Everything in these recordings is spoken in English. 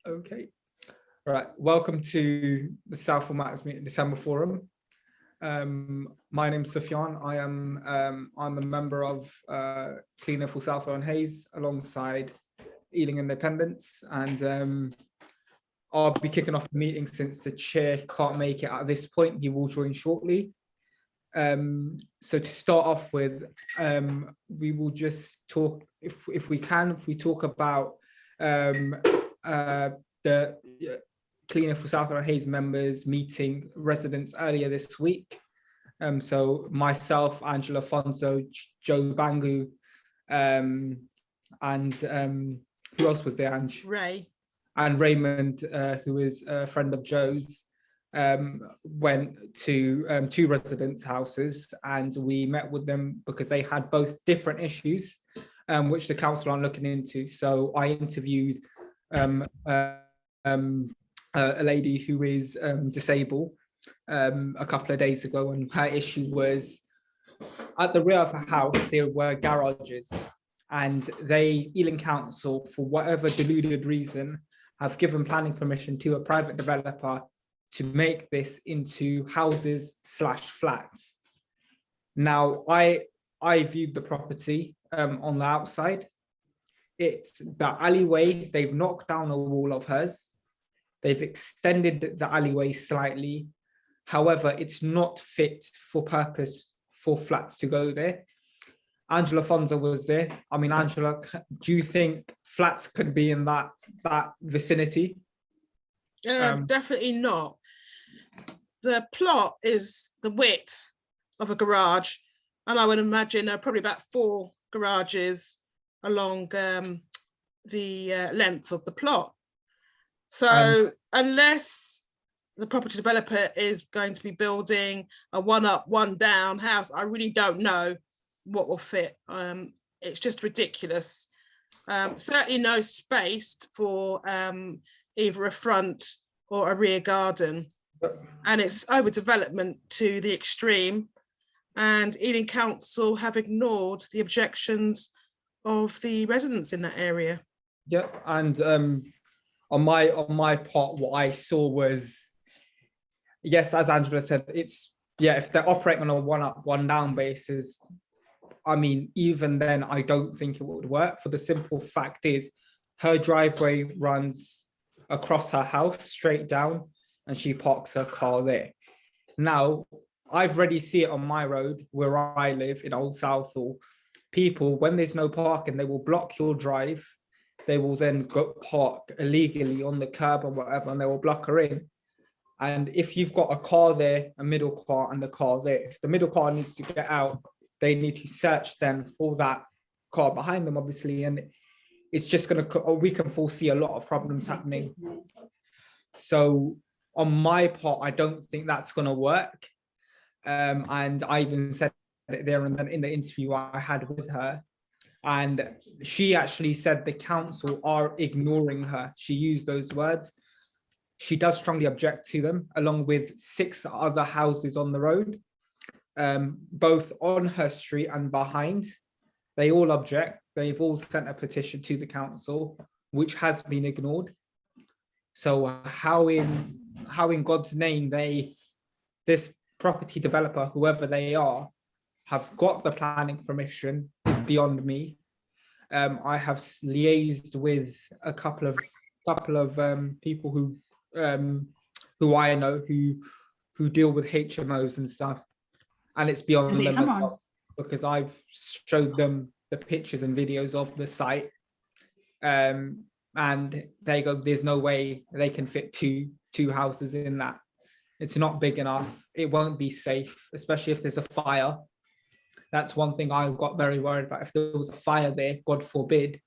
Okay. Right. Welcome to the Southall Matters Meeting December Forum. My name's Sufyan. I'm a member of Cleaner for Southall and Hayes alongside Ealing Independents, and I'll be kicking off the meeting since the chair can't make it at this point. He will join shortly. So to start off with, we will just talk, if we talk about the Cleaner for Southall and Hayes members meeting residents earlier this week. So myself, Angela Fonzo, Joe Bangu, and who else was there, Ange? Ray. And Raymond, who is a friend of Joe's, went to two residents' houses, and we met with them because they had both different issues, which the council are looking into. So I interviewed a lady who is disabled a couple of days ago, and her issue was at the rear of her house there were garages, and Ealing Council, for whatever deluded reason, have given planning permission to a private developer to make this into houses/flats. Now, I viewed the property on the outside. It's the alleyway. They've knocked down a wall of hers. They've extended the alleyway slightly. However, it's not fit for purpose for flats to go there. Angela Fonzo was there. I mean, Angela, do you think flats could be in that vicinity? Definitely not. The plot is the width of a garage, and I would imagine probably about 4 garages along the length of the plot. So unless the property developer is going to be building a one up, one down house, I really don't know what will fit. It's just ridiculous. Certainly no space for either a front or a rear garden. And it's overdevelopment to the extreme. And Ealing Council have ignored the objections of the residents in that area. Yeah, and on my part, what I saw was, yes, as Angela said, it's, yeah, if they're operating on a one up, one down basis, I mean, even then, I don't think it would work. For the simple fact is, her driveway runs across her house straight down, and she parks her car there. Now, I've already seen it on my road where I live in Old Southall. People, when there's no parking, they will block your drive. They will then go park illegally on the curb or whatever, and they will block her in. And if you've got a car there, a middle car and a car there, if the middle car needs to get out, they need to search then for that car behind them, obviously. And it's just going to, we can foresee a lot of problems happening. So on my part, I don't think that's going to work. And I even said it there and then in the interview I had with her. And she actually said the council are ignoring her. She used those words. She does strongly object to them, along with 6 other houses on the road, both on her street and behind. They all object. They've all sent a petition to the council, which has been ignored. So how in God's name this property developer, whoever they are, have got the planning permission is beyond me. I have liaised with a couple of people who I know who deal with HMOs and stuff, and it's beyond them as well, because I've showed them the pictures and videos of the site, and they go, there's no way they can fit two houses in that. It's not big enough. It won't be safe, especially if there's a fire. That's one thing I got very worried about. If there was a fire there, God forbid,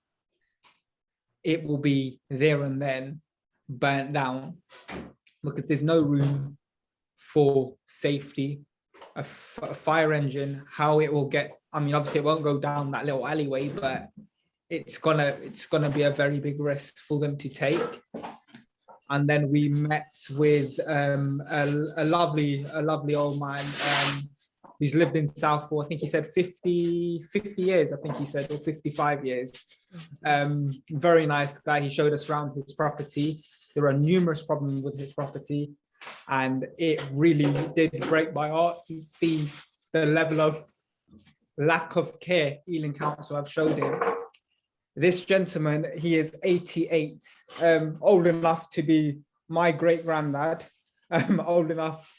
it will be there and then burnt down, because there's no room for safety. A fire engine, how it will get, I mean, obviously it won't go down that little alleyway, but it's gonna be a very big risk for them to take. And then we met with a lovely old man who's lived in Southall, I think he said 50 years, I think he said, or 55 years. Very nice guy. He showed us around his property. There are numerous problems with his property, and it really did break my heart to see the level of lack of care Ealing Council have showed him. This gentleman, he is 88, old enough to be my great granddad, old enough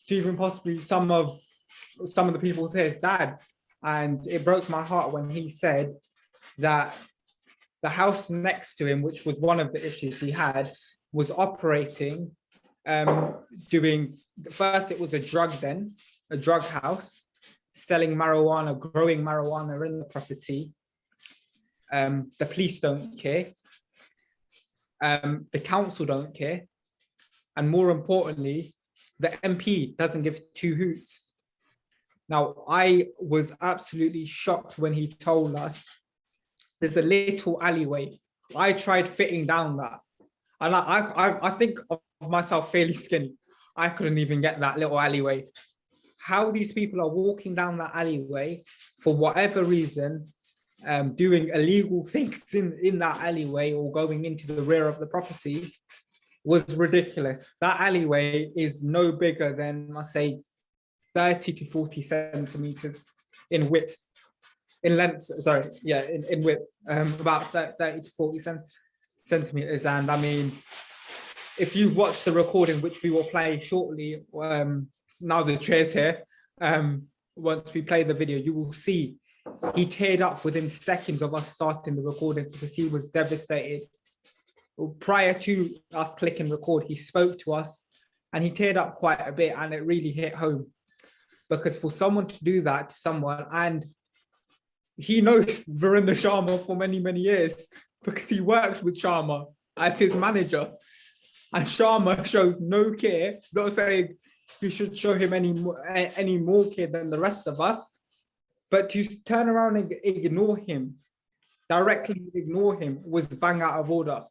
to even possibly some of the people say his dad. And it broke my heart when he said that the house next to him, which was one of the issues he had, was operating, doing, first it was a drug house, selling marijuana, growing marijuana in the property. The police don't care. The council don't care. And more importantly, the MP doesn't give two hoots. Now, I was absolutely shocked when he told us there's a little alleyway. I tried fitting down that. And I think of myself fairly skinny. I couldn't even get that little alleyway. How these people are walking down that alleyway for whatever reason, doing illegal things in that alleyway or going into the rear of the property was ridiculous. That alleyway is no bigger than, I say, 30 to 40 centimeters in width, in length, sorry, yeah, in width, about 30 to 40 centimeters. And I mean, if you've watched the recording, which we will play shortly, now the chair's here, once we play the video, you will see he teared up within seconds of us starting the recording because he was devastated. Prior to us clicking record, he spoke to us and he teared up quite a bit, and it really hit home. Because for someone to do that to someone, and he knows Virendra Sharma for many, many years because he worked with Sharma as his manager. And Sharma shows no care, not saying you should show him any more care than the rest of us, but to turn around and ignore him, directly ignore him, was bang out of order.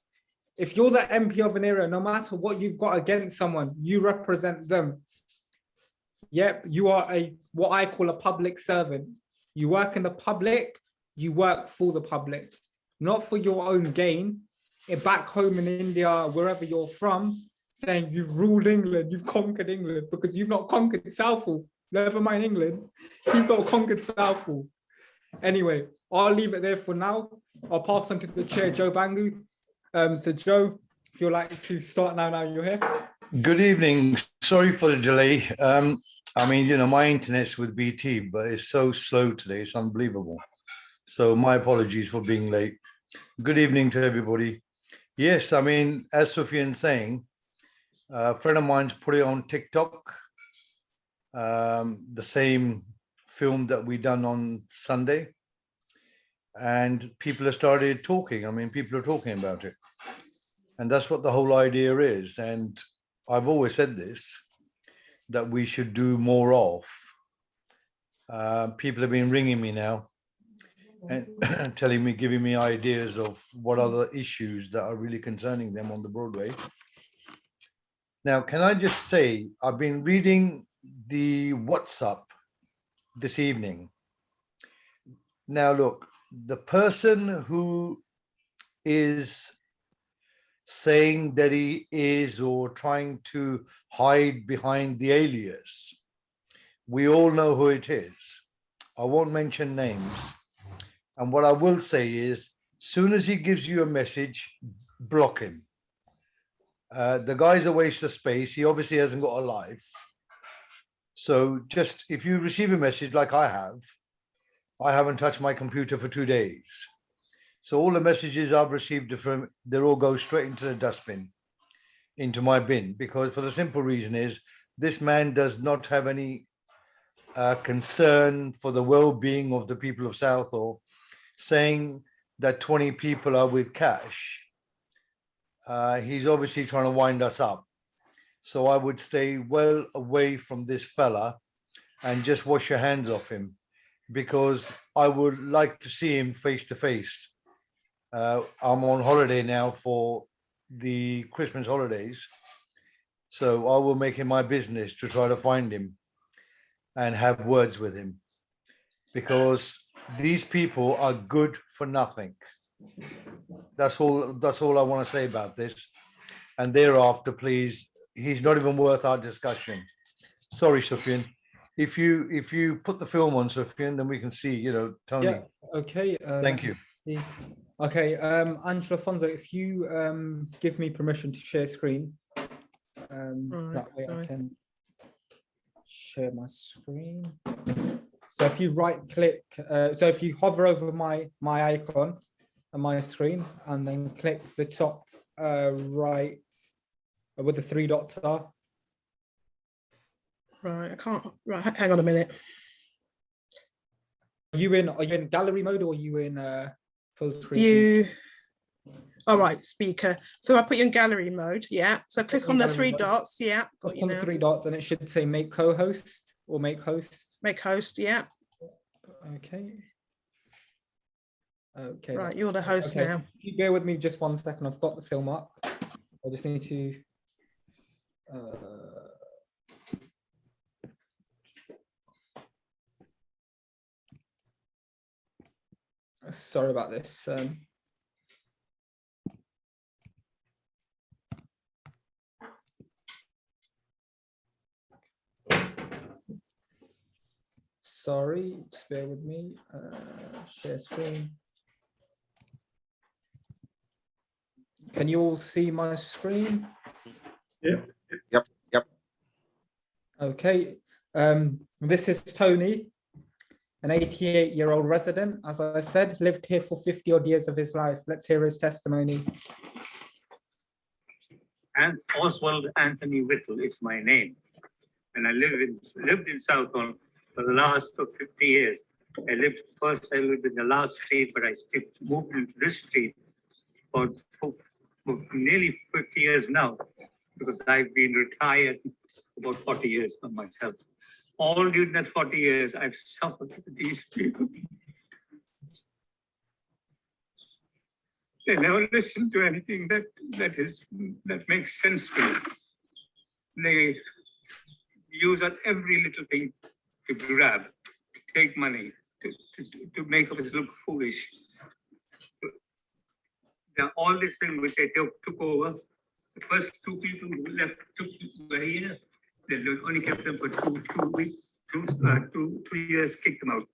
If you're the MP of an area, no matter what you've got against someone, you represent them. Yep, you are what I call a public servant. You work in the public, you work for the public, not for your own gain. Back home in India, wherever you're from, saying you've ruled England, you've conquered England, because you've not conquered Southall. Never mind England, he's not conquered Southall. Anyway, I'll leave it there for now. I'll pass on to the chair, Joe Bangu. So Joe, if you'd like to start now you're here. Good evening. Sorry for the delay. I mean, you know, my internet's with BT, but it's so slow today. It's unbelievable. So my apologies for being late. Good evening to everybody. Yes, I mean, as Sufyan's saying, a friend of mine's put it on TikTok, the same film that we done on Sunday, and people have started talking. I mean, people are talking about it. And that's what the whole idea is. And I've always said this, that we should do more of. People have been ringing me now and telling me, giving me ideas of what other issues that are really concerning them on the Broadway. Now, can I just say, I've been reading the WhatsApp this evening. Now, look, the person who is saying that he is or trying to hide behind the alias, we all know who it is. I won't mention names. And what I will say is, soon as he gives you a message, block him. The guy's a waste of space. He obviously hasn't got a life. So just, if you receive a message like I haven't touched my computer for 2 days. So all the messages I've received from, they all go straight into the dustbin, into my bin, because for the simple reason is, this man does not have any concern for the well-being of the people of Southall. Saying that 20 people are with cash, he's obviously trying to wind us up. So I would stay well away from this fella and just wash your hands off him, because I would like to see him face to face. I'm on holiday now for the Christmas holidays, so I will make it my business to try to find him. and have words with him, because these people are good for nothing. That's all I want to say about this. And thereafter, please, he's not even worth our discussion. Sorry, Sufyan. If you put the film on, Sufyan, then we can see, Tony. Yeah, okay. Thank you. See. Okay, Angela Fonzo, if you give me permission to share screen, that way I can share my screen. So if you right click, so if you hover over my icon on my screen and then click the top right where the three dots are. Right, I can't. Right, hang on a minute. Are you in gallery mode or are you in full screen? View. All right, speaker. So I put you in gallery mode. Yeah. So click on the three dots. Yeah. Click on the three dots and it should say make co-host or make host. Make host. Yeah. Okay. Okay. Right, you're the host now. If you bear with me just 1 second. I've got the film up. I just need to. Sorry about this. Sorry, just bear with me. Share screen. Can you all see my screen? Yeah. Yep. Okay. This is Tony, an 88-year-old resident. As I said, lived here for 50 odd years of his life. Let's hear his testimony. And Oswald Anthony Whittle is my name. And I lived in Southall for the last 50 years. I lived in the last street, but I still moved into this street for nearly 50 years now, because I've been retired about 40 years for myself. All during that 40 years, I've suffered with these people. They never listen to anything that makes sense to me. They use on every little thing to grab, to take money, to make us look foolish. Now, all this thing which they took over, the first two people who left were here. They only kept them for 2 weeks, 2 years, kicked them out.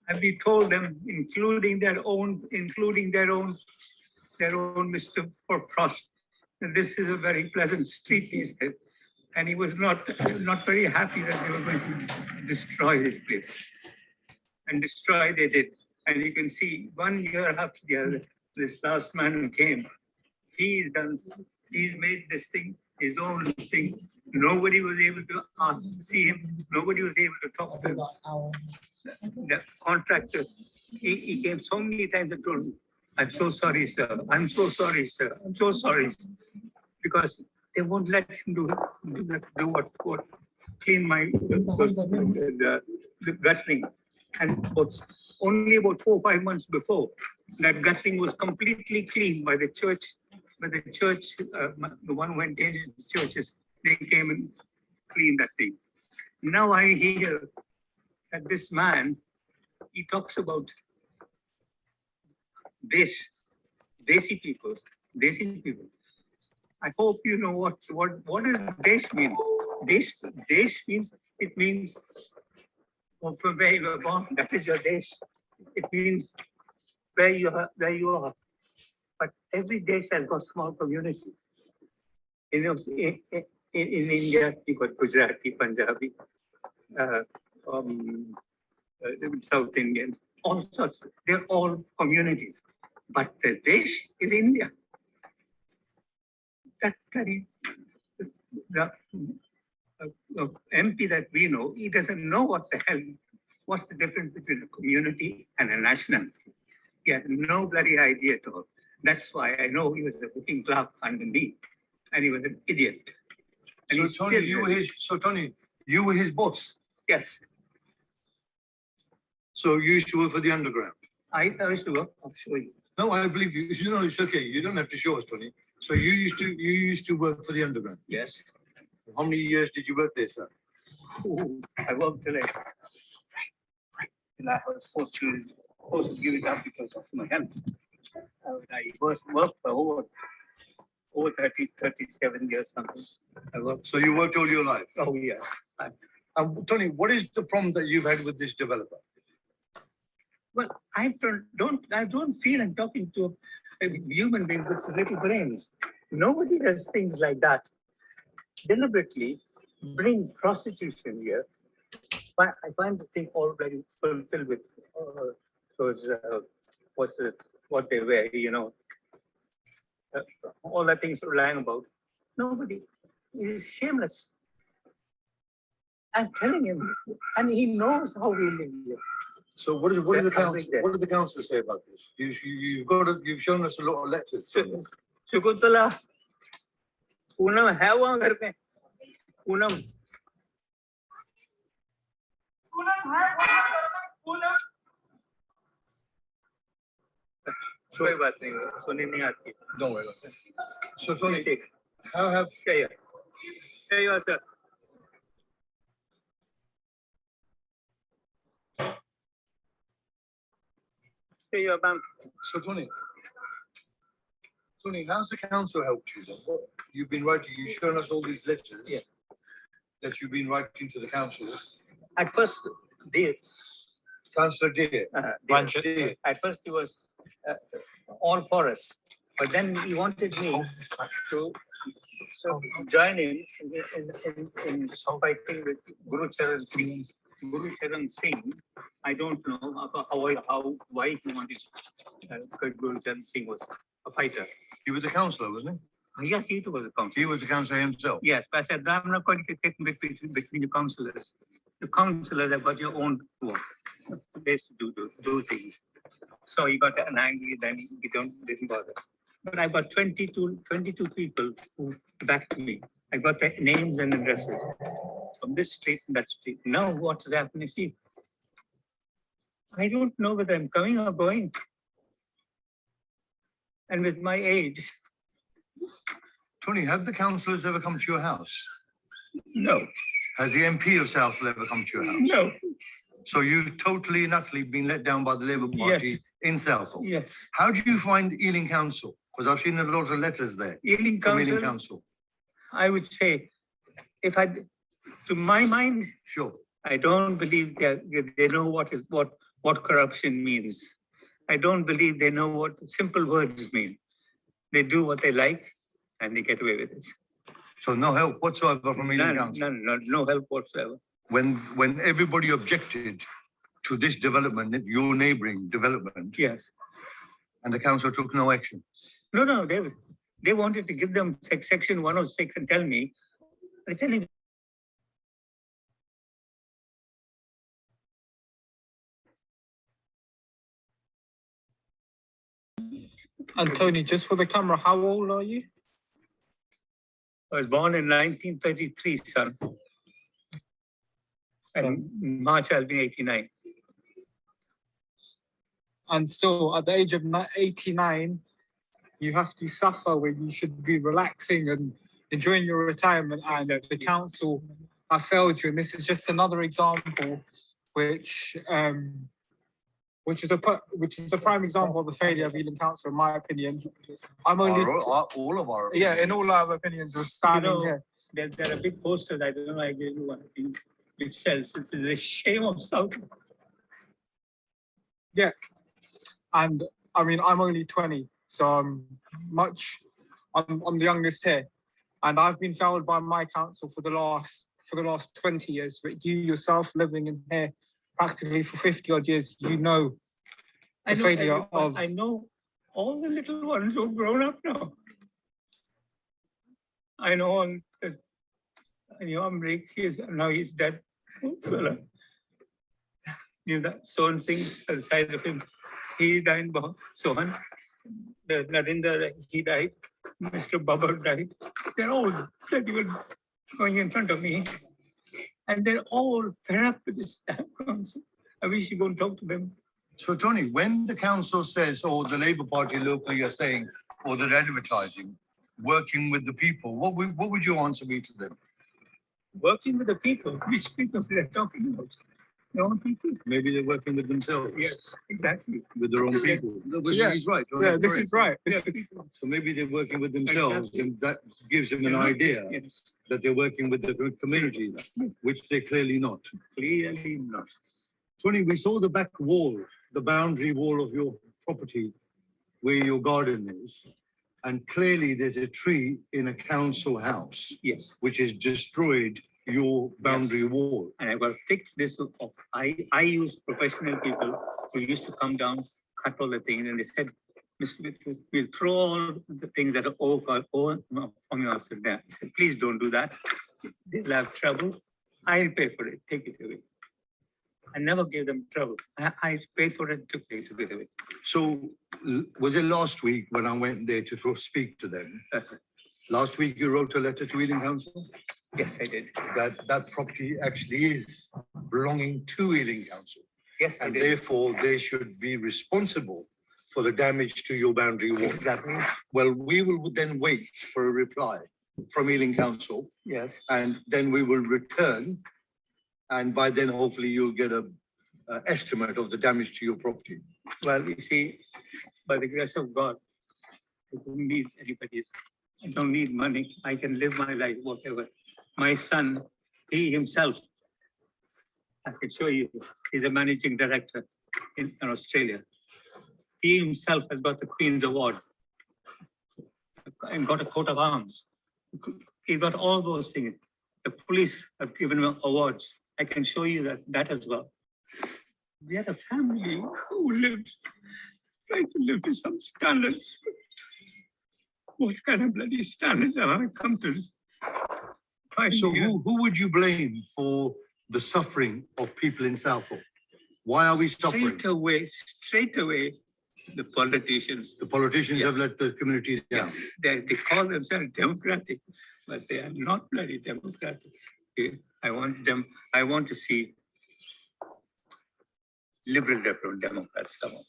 And we told them, including their own Mr. Frost, that this is a very pleasant street, he said. And he was not very happy that they were going to destroy this place. And destroy they did. And you can see 1 year after the other, this last man who came, he's made this thing his own thing. Nobody was able to ask to see him. Nobody was able to talk to him. The contractor, he came so many times and told me, I'm so sorry, sir. I'm so sorry, sir. I'm so sorry. Because they won't let him do what clean the guttering. And only about 4 or 5 months before, that guttering was completely cleaned by the church. The one who maintains the churches, they came and cleaned that thing. Now I hear that this man, he talks about Desi people. I hope you know what does Desh mean. Desh means, it means from where you are born. That is your Desh. It means where you are. But every Desh has got small communities. In India, you got Gujarati, Punjabi, South Indians, all sorts. They're all communities. But the Desh is India. The MP that we know, he doesn't know what's the difference between a community and a nationality. He had no bloody idea at all. That's why I know he was a booking clerk under me, and he was an idiot. And So Tony, you were his boss. Yes, So you used to work for the underground. I used to work. I'll show you. No, I believe you. No, it's okay. You don't have to show us, Tony. So you used to work for the underground. Yes, How many years did you work there, sir? I worked till I was forced to give it up because of my health. I worked for over 37 years something. I worked. So you worked all your life? Oh, yeah. Tony, what is the problem that you've had with this developer? Well, I don't feel I'm talking to a human being with little brains. Nobody does things like that. Deliberately bring prostitution here. I find the thing already filled with those, what they wear, all the things we're lying about. Nobody is shameless. I'm telling him, and he knows how we live here. So what does the council say about this? You've shown us a lot of letters. Shukutala, Poonam hai wahan ghar pe? Poonam. कोई बात नहीं, सुनने नहीं आती. Don't worry about that. So Tony, Please, how have here you are, sir. Here you are, ma'am. So Tony, how's the council helped you then? What you've been writing, you've shown us all these letters that you've been writing to the council. At first, dear. Councillor Dear. Dear. At first, he was all for us, but then he wanted me to join in fighting with Guru Charan Singh. Guru Charan Singh, I don't know why he wanted. Guru Charan Singh was a fighter. He was a councillor, wasn't he? Yes, he was a councillor. He was a councillor himself. Yes, but I said, I'm not going to get between the councillors. The councillors have got your own work. They to do things. So he got angry, then he didn't bother. But I got 22 people who backed me. I got their names and addresses from this street and that street. Now what is happening? See, I don't know whether I'm coming or going. And with my age. Tony, have the councillors ever come to your house? No. Has the MP of Southall ever come to your house? No. So you've totally and utterly been let down by the Labour Party in Southall? Yes. How do you find Ealing Council? Because I've seen a lot of letters there. Ealing Council, I would say, to my mind, sure, I don't believe they know what corruption means. I don't believe they know what simple words mean. They do what they like and they get away with it. So no help whatsoever from Ealing Council? No help whatsoever. When everybody objected to this development, your neighbouring development, yes, and the council took no action. No, they wanted to give them section 106 and tell me. They're telling. And Tony, just for the camera, how old are you? I was born in 1933, son. And in March, I'll be 89. And still, at the age of 89, you have to suffer when you should be relaxing and enjoying your retirement, and the council have failed you. And this is just another example, which is a prime example of the failure of Ealing Council, in my opinion. I'm only all of our opinions. Yeah, in all our opinions, we're standing here. There are big posters. I don't know. I gave you one. Which says this is a shame of Southall. Yeah, and I mean I'm only 20, so I'm the youngest here, and I've been failed by my council for the last 20 years. But you yourself, living in here practically for 50 odd years, you know the failure of. I know all the little ones who've grown up now. I know all. I knew Amrik. He's dead. Fella. You know, Sohan Singh at the side of him. He died. Sohan. The Narinder, he died. Mr. Babar died. They're all going in front of me. And they're all fed up with this council. I wish you go and talk to them. So Tony, when the council says, or the Labour Party locally are saying, or they're advertising, working with the people, what would your answer be to them? working with the people. Which people they're talking about? Their own people. Maybe they're working with themselves. Yes, exactly. With their own people. No, but Yeah. he's right. Yeah, this correct. is right. So maybe they're working with themselves, Exactly. and that gives them an idea Yes, that they're working with the community, which they're clearly not. clearly not. Tony, we saw the back wall, the boundary wall of your property where your garden is. And clearly there's a tree in a council house, Yes. which has destroyed your boundary wall. And I got to take this off. I use professional people who used to come down, cut all the things, and they said, Mr. Mitchell, we'll throw all the things that are over on your house there. I said, please don't do that. They'll have trouble. I'll pay for it. Take it away. I never gave them trouble. I paid for it to take it away. So was it last week when I went there to speak to them? Last week you wrote a letter to Ealing Council? Yes, I did. That property actually is belonging to Ealing Council. Yes, I And did. therefore they should be responsible for the damage to your boundary wall. Exactly. Well, we will then wait for a reply from Ealing Council, Yes. and then we will return. And by then, hopefully you'll get a estimate of the damage to your property. Well, you see, by the grace of God, I don't need anybody's. I don't need money. I can live my life, whatever. My son, he himself, I can show you, he's a managing director in Australia. He himself has got the Queen's Award and got a coat of arms. He got all those things. The police have given him awards. I can show you that as well. We had a family who lived, trying to live to some standards. What kind of bloody standards have I come to find So here? who would you blame for the suffering of people in Southall? Why are we suffering? Straight away, the politicians. The politicians have Yes. let the community down. Yes, they call themselves democratic, but they are not bloody democratic. I want to see liberal Democrats come up.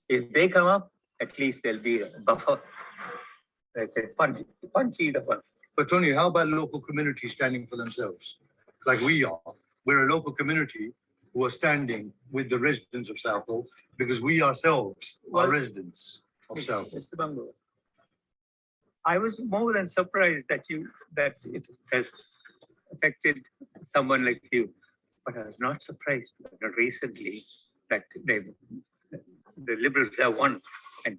If they come up, at least there'll be a buffer. Like a punchy the punch. But Tony, how about local communities standing for themselves? Like we are. We're a local community who are standing with the residents of Southall because we ourselves are residents of Southall. Mr. Bango, I was more than surprised that it has affected someone like you, but I was not surprised that recently that the Liberals have won and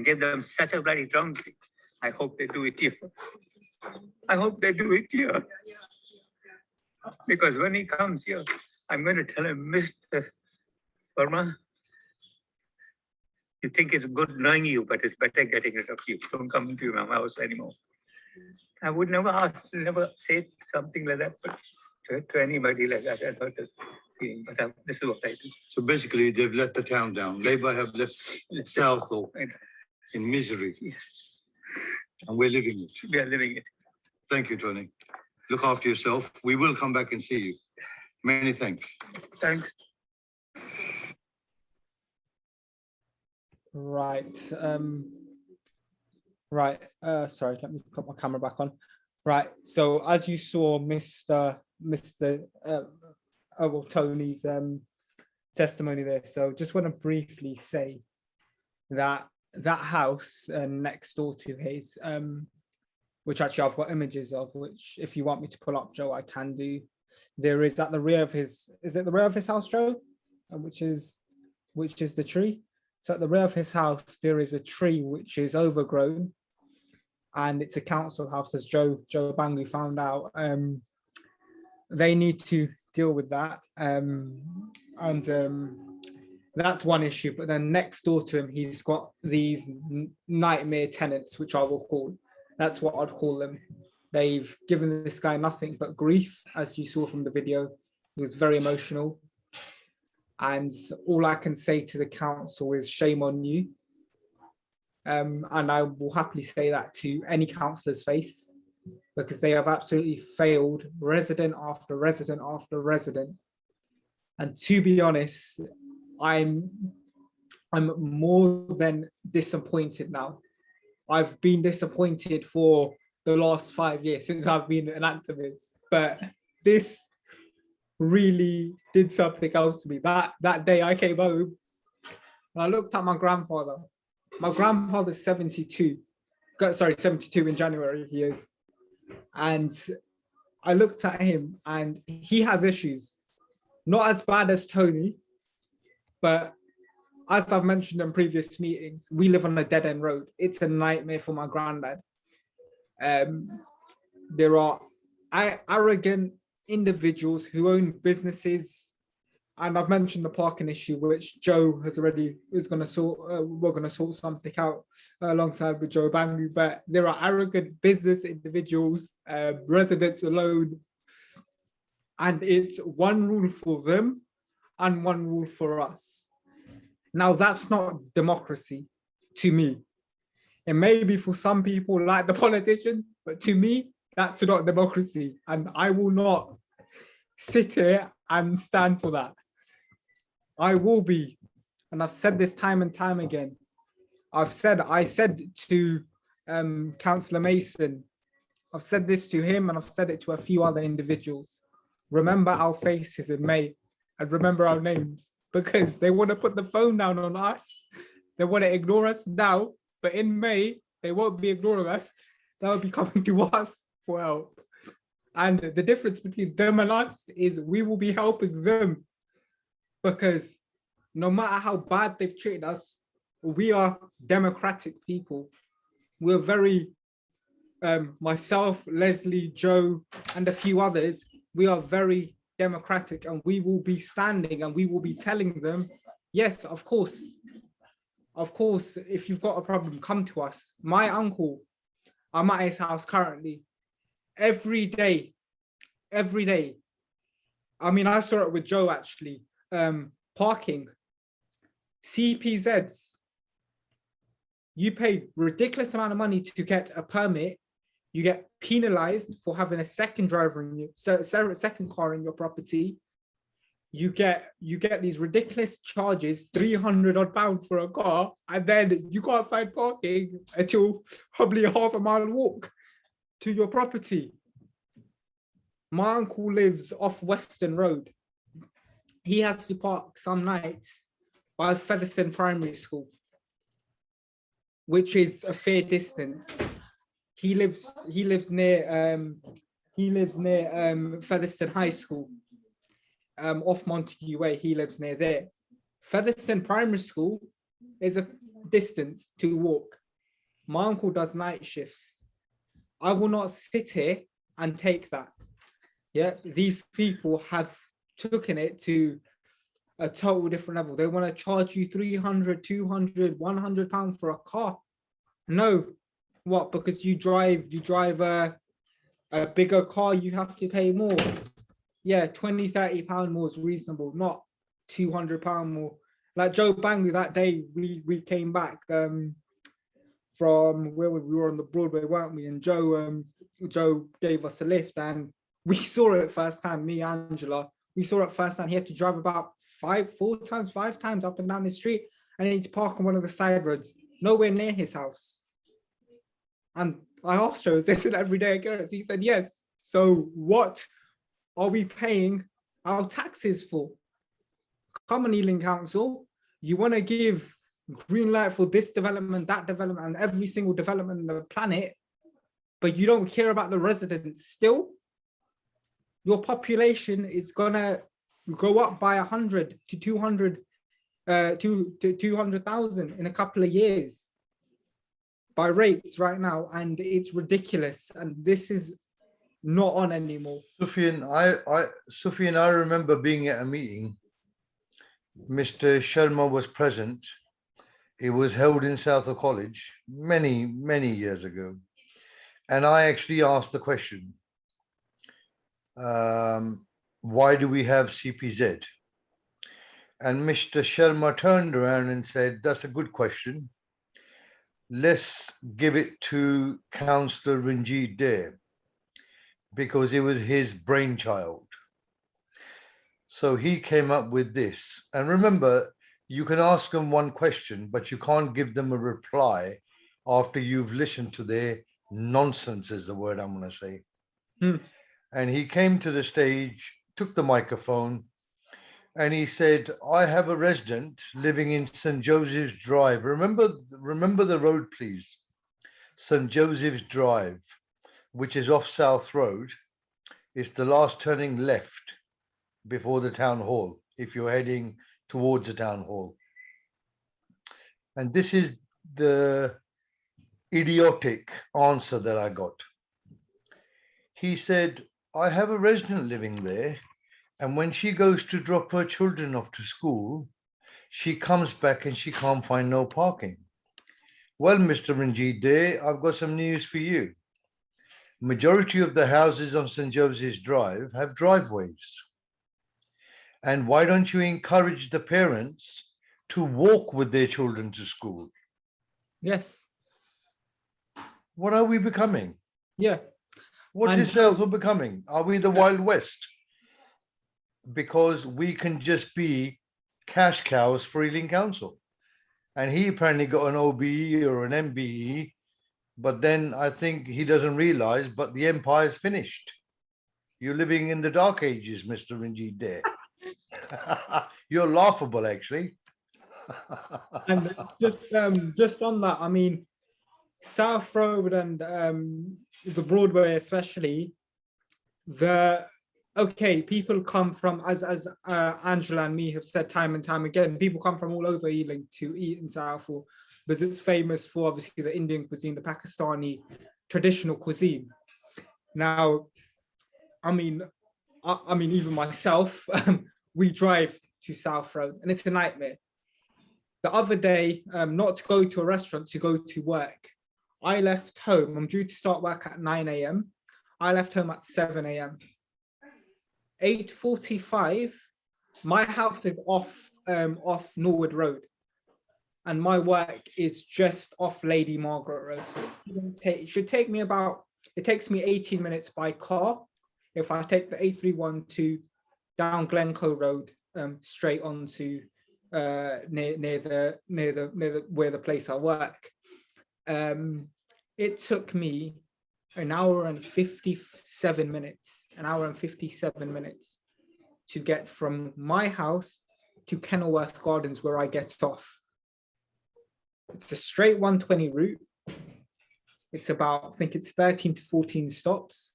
gave them such a bloody trouncing. I hope they do it here. I hope they do it here. Because when he comes here, I'm going to tell him, Mr. Verma, you think it's good knowing you, but it's better getting rid of you. Don't come into my house anymore. I would never say something like that to anybody like that. I thought this feeling, but this is what I do. So basically, they've let the town down. Labour have left Southall in misery. And we're living it. We are living it. Thank you, Tony. Look after yourself. We will come back and see you. Many thanks. Thanks. Right. Sorry, let me put my camera back on. Right. So as you saw, Tony's testimony there. So just want to briefly say that house next door to his, which actually I've got images of, which if you want me to pull up, Joe, I can do. There is at the rear of his, is it the rear of his house, Joe? Which is the tree. So at the rear of his house, there is a tree which is overgrown, and it's a council house, as Joe Bangu found out. They need to deal with that, that's one issue. But then next door to him, he's got these nightmare tenants, which I will call. That's what I'd call them. They've given this guy nothing but grief, as you saw from the video. He was very emotional. And all I can say to the council is shame on you. And I will happily say that to any councillor's face, because they have absolutely failed resident after resident after resident. And to be honest, I'm more than disappointed now. I've been disappointed for the last 5 years since I've been an activist, but this really did something else to me. That day I came home and I looked at my grandfather. My grandfather's 72. Sorry, 72 in January he is. And I looked at him and he has issues. Not as bad as Tony, but as I've mentioned in previous meetings, we live on a dead-end road. It's a nightmare for my granddad. There are arrogant individuals who own businesses, and I've mentioned the parking issue, which Joe has already is going to sort. We're going to sort something out alongside with Joe Bangu. But there are arrogant business individuals, residents alone, and it's one rule for them and one rule for us. Now, that's not democracy to me. It may be for some people like the politicians, but to me, that's not democracy. And I will not sit here and stand for that. I will be, and I've said this time and time again. I said to Councillor Mason, I've said this to him and I've said it to a few other individuals. Remember our faces in May and remember our names, because they want to put the phone down on us. They want to ignore us now, but in May, they won't be ignoring us. They'll be coming to us for help. And the difference between them and us is we will be helping them, because no matter how bad they've treated us, we are democratic people. We're very, myself, Leslie, Joe, and a few others, we are very democratic, and we will be standing and we will be telling them, yes, of course, if you've got a problem, come to us. My uncle, I'm at his house currently, every day. I mean, I saw it with Joe actually, parking, CPZs. You pay ridiculous amount of money to get a permit. You get penalized for having a second driver in you, second car in your property. You get these ridiculous charges, 300 odd pounds for a car, and then you can't find parking until probably a half a mile walk to your property. My uncle lives off Western Road. He has to park some nights by Featherstone Primary School, which is a fair distance. He lives near Featherstone High School, off Montague Way. He lives near there. Featherstone Primary School is a distance to walk. My uncle does night shifts. I will not sit here and take that. Yeah, these people have taken it to a total different level. They want to charge you 300, 200, 100 pounds for a car. No. What? Because you drive a bigger car, you have to pay more. Yeah, 20, 30 pound more is reasonable, not 200 pound more. Like Joe Bangu, that day we came back from where we were on the Broadway, weren't we? And Joe gave us a lift and we saw it firsthand, me, Angela. We saw it firsthand. He had to drive about 5 times up and down the street, and he had to park on one of the side roads, nowhere near his house. And I asked Joe, is this an everyday occurrence? He said, yes. So what are we paying our taxes for? Come on, Ealing Council. You want to give green light for this development, that development, and every single development on the planet, but you don't care about the residents still? Your population is going to go up by 100 to 200 to 200,000 in a couple of years by rates right now, and it's ridiculous, and this is not on anymore. Sufyan, I remember being at a meeting. Mr. Sharma was present. It was held in Southall College many years ago, and I actually asked the question, why do we have CPZ? And Mr. Sharma turned around and said, that's a good question. Let's give it to Councillor Ranjit Dare, because it was his brainchild. So he came up with this. And remember, you can ask them one question, but you can't give them a reply after you've listened to their nonsense is the word I'm going to say. Hmm. And he came to the stage, took the microphone, and he said, I have a resident living in St. Joseph's Drive. Remember the road, please. St. Joseph's Drive, which is off South Road. It's the last turning left before the town hall, if you're heading towards the town hall. And this is the idiotic answer that I got. He said, I have a resident living there, and when she goes to drop her children off to school, she comes back and she can't find no parking. Well, Mr. Ranjit Dey, I've got some news for you. Majority of the houses on St. Joseph's Drive have driveways. And why don't you encourage the parents to walk with their children to school? Yes. What are we becoming? Yeah. What And- is Southall becoming? Are we the Wild West? Because we can just be cash cows for Ealing Council. And he apparently got an OBE or an MBE, but then I think he doesn't realize, but the empire's finished. You're living in the dark ages, Mr. Ranjit Dey. You're laughable, actually. And just on that, I mean, South Road and the Broadway especially, people come from, as Angela and me have said time and time again, people come from all over Ealing to eat in Southall because it's famous for obviously the Indian cuisine, the Pakistani traditional cuisine. Now, I mean even myself, we drive to South Road and it's a nightmare. The other day, not to go to a restaurant, to go to work. I left home, I'm due to start work at 9 a.m. I left home at 7 a.m. 8:45, my house is off Norwood Road. And my work is just off Lady Margaret Road. So it should take me it takes me 18 minutes by car. If I take the A312 down Glencoe Road, straight onto near where the place I work. It took me an hour and 57 minutes to get from my house to Kenilworth Gardens, where I get off. It's a straight 120 route. It's about, I think it's 13 to 14 stops.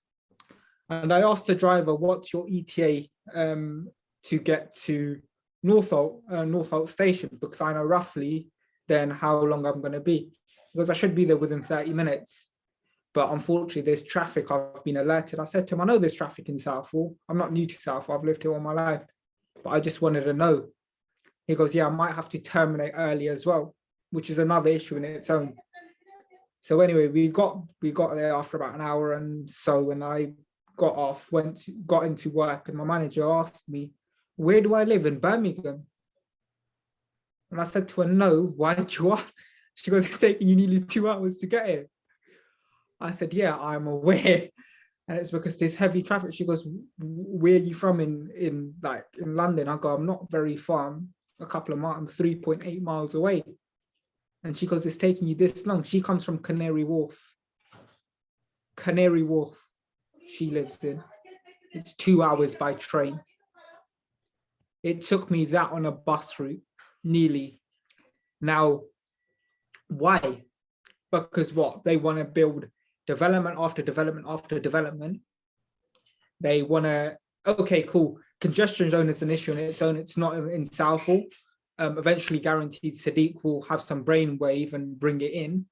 And I asked the driver, what's your ETA to get to Northolt station? Because I know roughly then how long I'm going to be. Because I should be there within 30 minutes. But unfortunately, there's traffic. I've been alerted. I said to him, I know there's traffic in Southall. I'm not new to Southall. I've lived here all my life. But I just wanted to know. He goes, yeah, I might have to terminate early as well, which is another issue in its own. So anyway, we got there after about an hour and so, and I got off, got into work, and my manager asked me, where do I live? In Birmingham? And I said to her, no, why did you ask? She goes, it's taking you nearly 2 hours to get here. I said, yeah, I'm aware. And it's because there's heavy traffic. She goes, where are you from in London? I go, I'm not very far. I'm a couple of miles, I'm 3.8 miles away. And she goes, it's taking you this long. She comes from Canary Wharf. Canary Wharf, she lives in. It's 2 hours by train. It took me that on a bus route, nearly. Now, why? Because what? They want to build development after development after development. They want to, okay, cool. Congestion zone is an issue in its own. It's not in Southall. Eventually guaranteed Sadiq will have some brainwave and bring it in.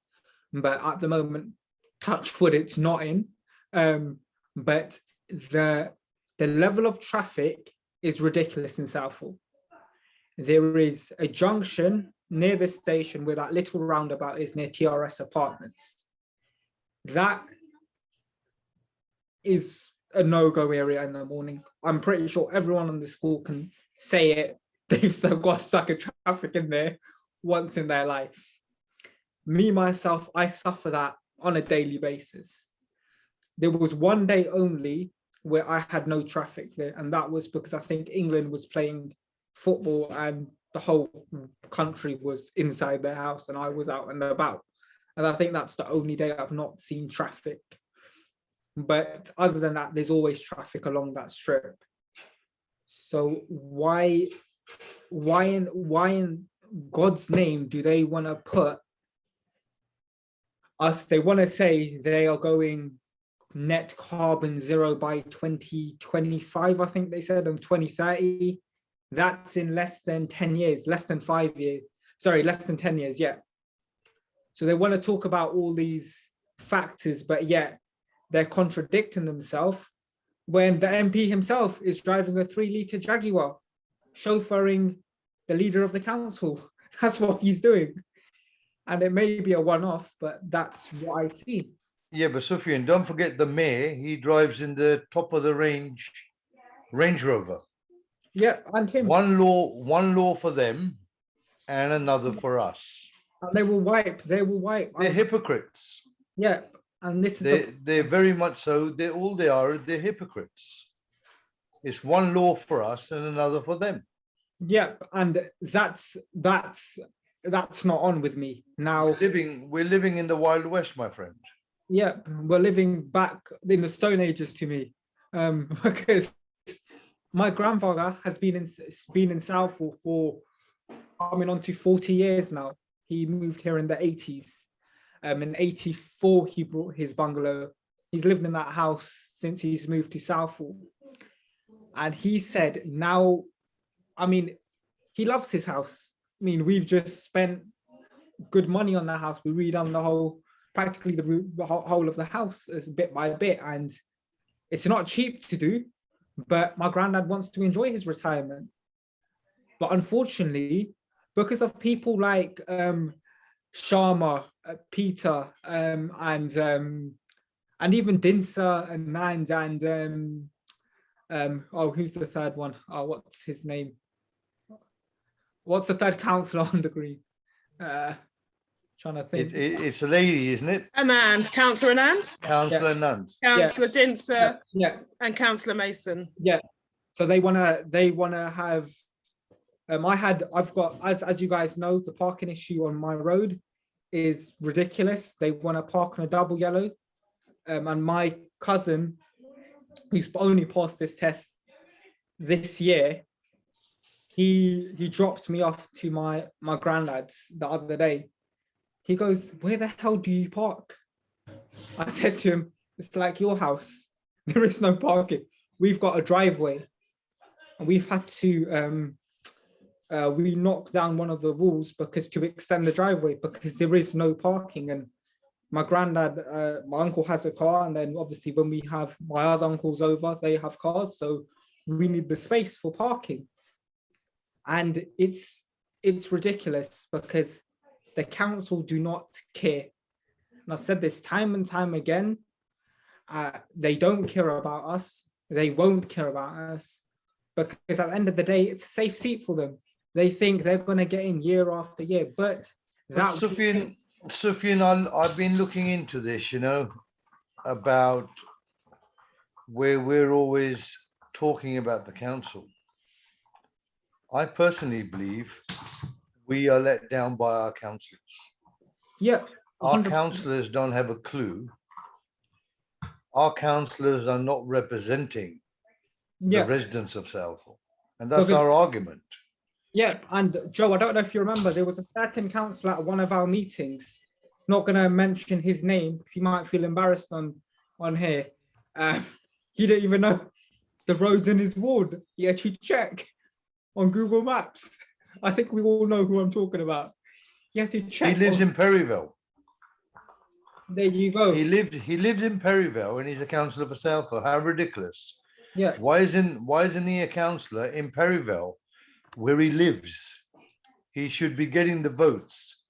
But at the moment, touch wood, it's not in. But the level of traffic is ridiculous in Southall. There is a junction near the station where that little roundabout is near TRS Apartments. That is a no-go area in the morning. I'm pretty sure everyone on the school can say it. They've got stuck in traffic in there once in their life. Me, myself, I suffer that on a daily basis. There was one day only where I had no traffic there, and that was because I think England was playing football and the whole country was inside their house and I was out and about. And I think that's the only day I've not seen traffic. But other than that, there's always traffic along that strip. So why in God's name do they want to put us? They want to say they are going net carbon zero by 2025, I think they said, and 2030. That's in less than 10 years, less than 5 years. Sorry, less than 10 years, yeah. So they want to talk about all these factors, but yet they're contradicting themselves when the MP himself is driving a 3-litre Jaguar, chauffeuring the leader of the council. That's what he's doing. And it may be a one-off, but that's what I see. Yeah, but Sufyan, don't forget the mayor, he drives in the top of the range Range Rover. Yeah, and him. One law for them and another for us. And they will wipe. They're hypocrites. Yeah, and this is They're very much so. They're hypocrites. It's one law for us and another for them. Yeah, and that's not on with me now. We're living in the Wild West, my friend. Yeah, we're living back in the Stone Ages to me, because my grandfather has been in Southall for coming on to 40 years now. He moved here in the 80s. In 84, he brought his bungalow. He's lived in that house since he's moved to Southall. And he said now, I mean, he loves his house. I mean, we've just spent good money on the house. We redone practically the whole of the house as bit by bit. And it's not cheap to do, but my granddad wants to enjoy his retirement. But unfortunately, because of people like Sharma, Peter, and even Dinsa and Nand and who's the third one? Oh, what's his name? What's the third councillor on the green? Trying to think. It's a lady, isn't it? Anand, Councillor Anand. Councillor Anand. Councillor Dinsa. Yeah. And Councillor Mason. Yeah. So they wanna have. I've got, as you guys know, the parking issue on my road is ridiculous. They want to park on a double yellow, and my cousin, who's only passed this test this year, he dropped me off to my granddad's the other day. He goes, "Where the hell do you park?" I said to him, "It's like your house. There is no parking. We've got a driveway, and we've had to we knocked down one of the walls because to extend the driveway because there is no parking." And my granddad, my uncle has a car, and then obviously when we have my other uncles over, they have cars, so we need the space for parking. And it's ridiculous because the council do not care. And I've said this time and time again, they don't care about us. They won't care about us because at the end of the day, it's a safe seat for them. They think they're going to get in year after year, but that. Sufyan, I've been looking into this, about where we're always talking about the council. I personally believe we are let down by our councillors. Yeah. 100%. Our councillors don't have a clue. Our councillors are not representing the residents of Southall. And that's our argument. Yeah, and Joe, I don't know if you remember, there was a certain councillor at one of our meetings, not going to mention his name because he might feel embarrassed on here. He didn't even know the roads in his ward. He had to check on Google Maps. I think we all know who I'm talking about. He had to check. He lives in Perryville. There you go. He lived in Perryville and he's a councillor for Southall. How ridiculous. Yeah. Why isn't he a councillor in Perryville where he lives? He should be getting the votes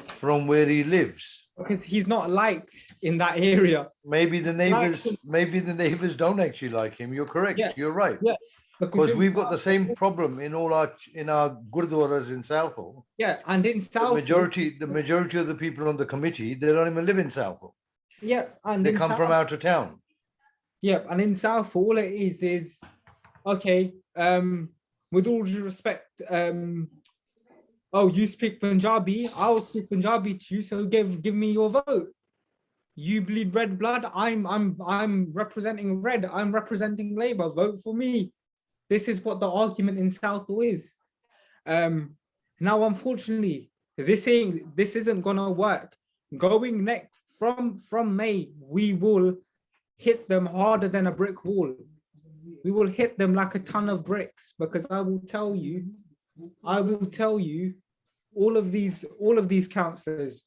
from where he lives. Because he's not liked in that area. Maybe the neighbours don't actually like him. You're correct. Yeah. You're right. Yeah. Because we've got the same problem in all our gurdwaras in Southall. Yeah, and in Southall, the majority of the people on the committee, they don't even live in Southall. Yeah, and they come from out of town. Yeah, and in Southall, all it is okay. With all due respect, oh, you speak Punjabi, I'll speak Punjabi to you, so give me your vote. You bleed red blood, I'm representing red, I'm representing Labour, vote for me. This is what the argument in Southall is. Now, unfortunately, this isn't gonna work. Going next from May, we will hit them harder than a brick wall. We will hit them like a ton of bricks, because I will tell you, all of these councillors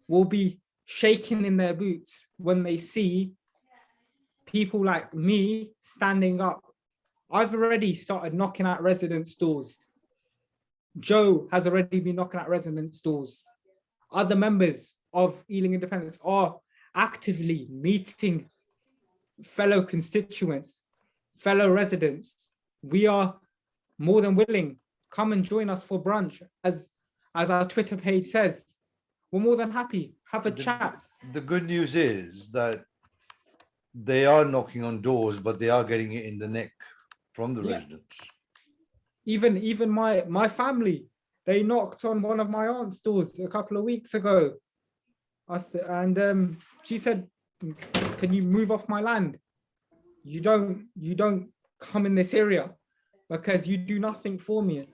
will be shaking in their boots when they see people like me standing up. I've already started knocking at residents' doors. Joe has already been knocking at residents' doors. Other members of Ealing Independents are actively meeting fellow constituents, fellow residents. We are more than willing. Come and join us for brunch. As our Twitter page says, we're more than happy. Have a chat. The good news is that they are knocking on doors, but they are getting it in the neck from the residents. Even my family, they knocked on one of my aunt's doors a couple of weeks ago. And she said, can you move off my land? You don't come in this area because you do nothing for me.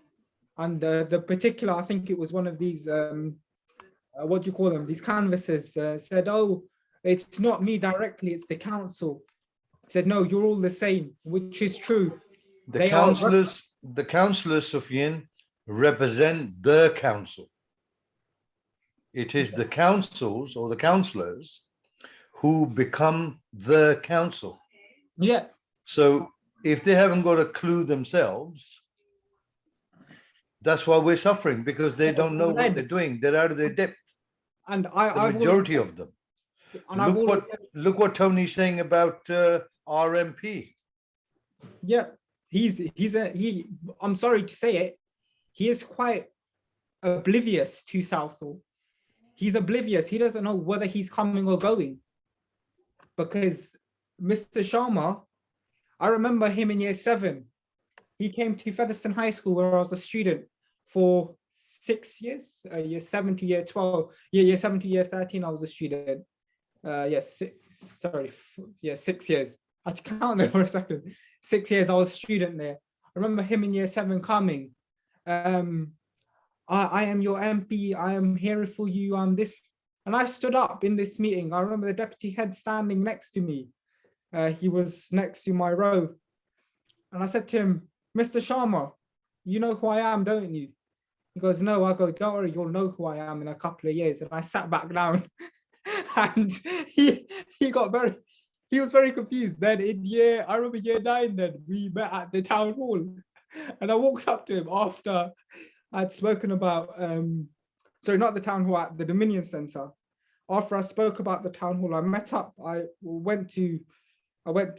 And the particular, I think it was one of these, what do you call them? These canvassers said, oh, it's not me directly, it's the council. I said, no, you're all the same, which is true. The councillors, Sufyan, represent the council. It is the councils or the councillors who become the council. Yeah. So if they haven't got a clue themselves, that's why we're suffering, because they don't know what they're doing. They're out of their depth. And the majority of them. Look what Tony's saying about our MP. Yeah, I'm sorry to say it, he is quite oblivious to Southall. He's oblivious. He doesn't know whether he's coming or going. Because Mr. Sharma, I remember him in year 7. He came to Featherstone High School where I was a student for 6 years, year 7 to year 12. Year 7 to year 13, I was a student. 6 years. I had to count there for a second. 6 years, I was a student there. I remember him in year 7 coming. I am your MP, I am here for you, I'm this. And I stood up in this meeting. I remember the deputy head standing next to me. He was next to my row. And I said to him, Mr. Sharma, you know who I am, don't you? He goes, no. I go, don't worry, you'll know who I am in a couple of years. And I sat back down and he was very confused. Then I remember year 9, then we met at the town hall. And I walked up to him after I'd spoken about, sorry, not the town hall, at the Dominion Centre. After I spoke about the town hall, I met up. I went to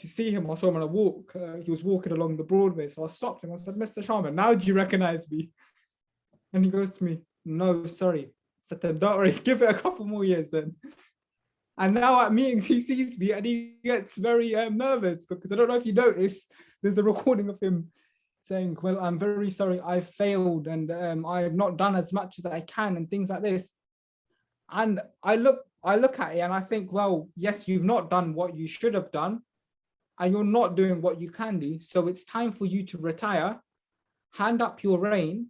see him. I saw him on a walk. He was walking along the Broadway. So I stopped him. I said, Mr. Sharma, now do you recognize me? And he goes to me, no, sorry. I said to him, don't worry, give it a couple more years then. And now at meetings, he sees me and he gets very nervous, because I don't know if you noticed, there's a recording of him saying, well, I'm very sorry, I failed and I have not done as much as I can and things like this. And I look at it and I think, well, yes, you've not done what you should have done and you're not doing what you can do. So it's time for you to retire, hand up your reign,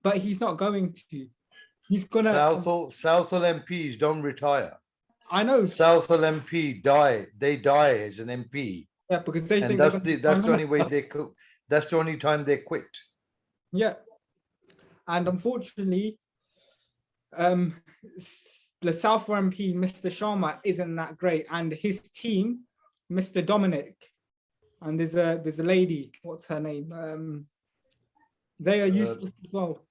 but he's not going to. He's gonna. Southall MPs don't retire. I know. Southall MP die. They die as an MP. Yeah, because they think that's the only way they could. That's the only time they quit. Yeah, and unfortunately, the Southall MP, Mr. Sharma, isn't that great, and his team, Mr. Dominic, and there's a lady. What's her name? They are useless as well.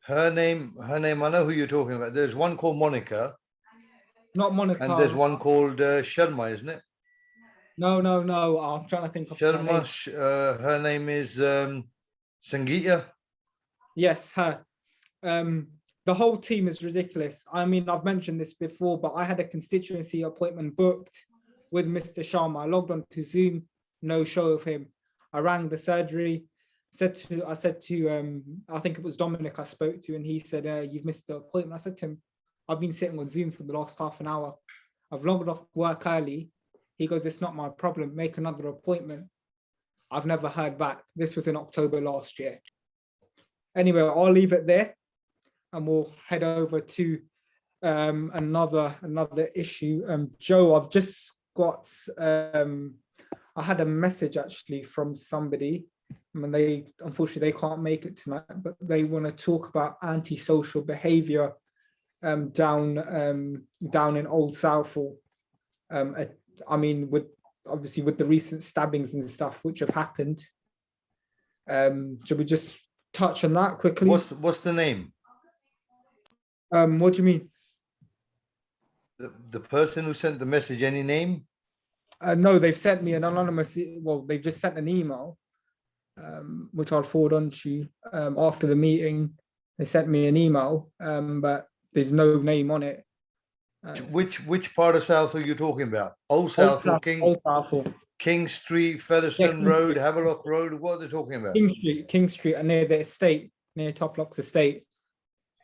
Her name. I know who you're talking about. There's one called Monica. Not Monica. And there's one called Sharma, isn't it? No. I'm trying to think of Sharma. Her name is Sangeeta. Yes, her. The whole team is ridiculous. I mean, I've mentioned this before, but I had a constituency appointment booked with Mr. Sharma. I logged on to Zoom, no show of him. I rang the surgery. I said to I think it was Dominic I spoke to, and he said, you've missed the appointment. I said to him, I've been sitting on Zoom for the last half an hour. I've logged off work early. He goes, it's not my problem. Make another appointment. I've never heard back. This was in October last year. Anyway, I'll leave it there and we'll head over to another issue. Joe, I've just got, I had a message actually from somebody. I mean, unfortunately they can't make it tonight, but they want to talk about antisocial behaviour down in Old Southall. I mean, obviously with the recent stabbings and stuff which have happened. Should we just touch on that quickly? What's the name? What do you mean? The person who sent the message, any name? No, they've sent me an anonymous, well, they've just sent an email, which I'll forward on to you after the meeting. They sent me an email, but there's no name on it. Which part of South are you talking about? Old Southall, Old Southall. King Street, Featherstone Road, Street. Havelock Road. What are they talking about? King Street, and near the estate, near Toplocks Estate.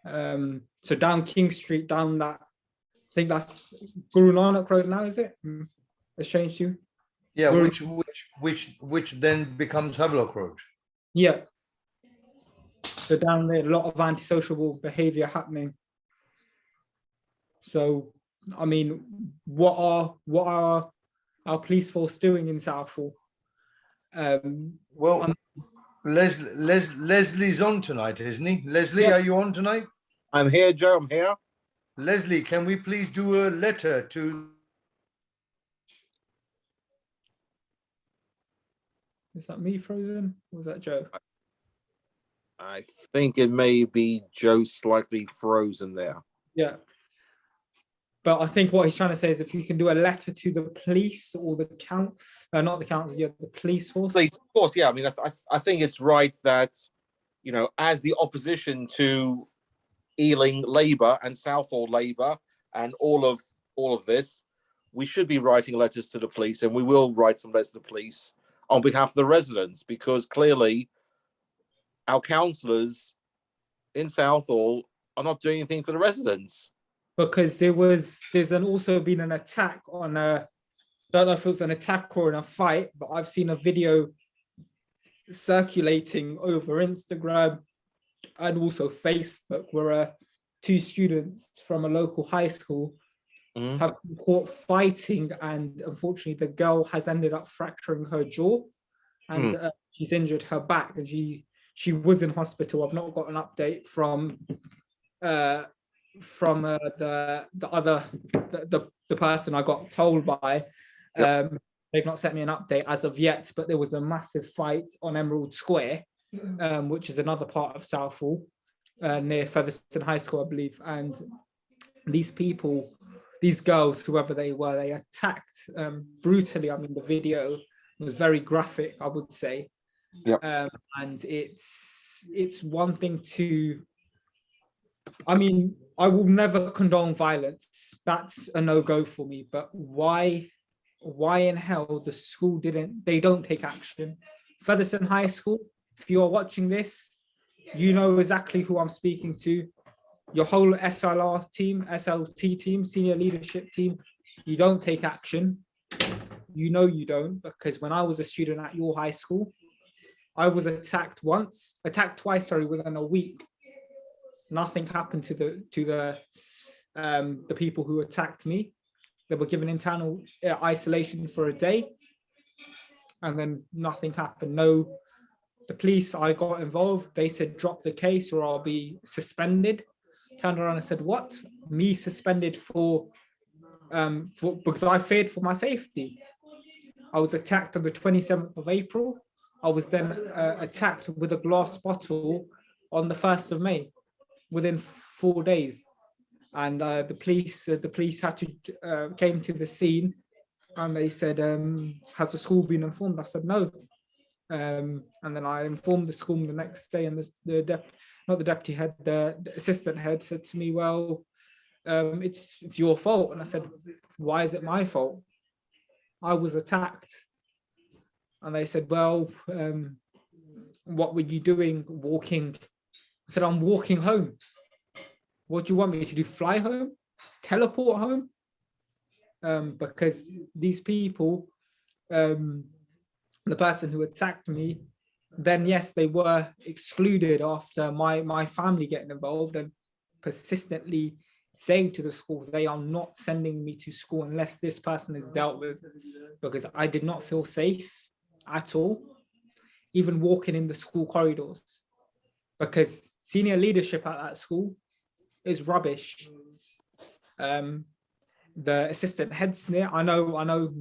So down King Street, down that, I think that's Guru Nanak Road now, is it? It's changed to. Yeah, Guru- which then becomes Havelock Road. Yeah. So down there, a lot of antisocial behaviour happening. So, I mean, what are our police force doing in Southall? Well, Leslie's on tonight, isn't he? Leslie, Yeah. are you on tonight? I'm here, Joe. I'm here. Leslie, can we please do a letter to? Is that me frozen? Or was that Joe? I think it may be Joe slightly frozen there. Yeah. But I think what he's trying to say is if you can do a letter to the police or the not the council, yeah, the police force. Police, of course, yeah. I mean, I think it's right that, you know, as the opposition to Ealing Labour and Southall Labour and all of this, we should be writing letters to the police, and we will write some letters to the police on behalf of the residents, because clearly our councillors in Southall are not doing anything for the residents. Because there's also been an attack on don't know if it was an attack or in a fight, but I've seen a video circulating over Instagram and also Facebook where two students from a local high school have been caught fighting, and unfortunately the girl has ended up fracturing her jaw and she's injured her back, and she was in hospital. I've not got an update from the person I got told by. They've not sent me an update as of yet, but there was a massive fight on Emerald Square, which is another part of Southall, near Featherstone High School, I believe. And these girls, whoever they were, they attacked brutally. I mean, the video was very graphic, I would say. And it's one thing to, I mean, I will never condone violence. That's a no-go for me. But why in hell the school they don't take action? Featherstone High School, if you are watching this, you know exactly who I'm speaking to. Your whole SLR team, SLT team, senior leadership team, you don't take action. You know you don't, because when I was a student at your high school, I was attacked twice, within a week. Nothing happened to the people who attacked me. They were given internal isolation for a day, and then nothing happened. No, the police, I got involved. They said, drop the case or I'll be suspended. Turned around and said, what? Me suspended for because I feared for my safety. I was attacked on the 27th of April. I was then attacked with a glass bottle on the 1st of May, within 4 days. And the police had to came to the scene, and they said, has the school been informed? I said, no. And then I informed the school the next day, and not the deputy head, the assistant head said to me, well, it's your fault. And I said, why is it my fault? I was attacked. And they said, well, what were you doing walking? I said, I'm walking home. What do you want me to do? Fly home? Teleport home? Because these people, the person who attacked me, then yes, they were excluded after my family getting involved and persistently saying to the school, they are not sending me to school unless this person is dealt with, because I did not feel safe at all, even walking in the school corridors, because senior leadership at that school is rubbish. The assistant heads there, I know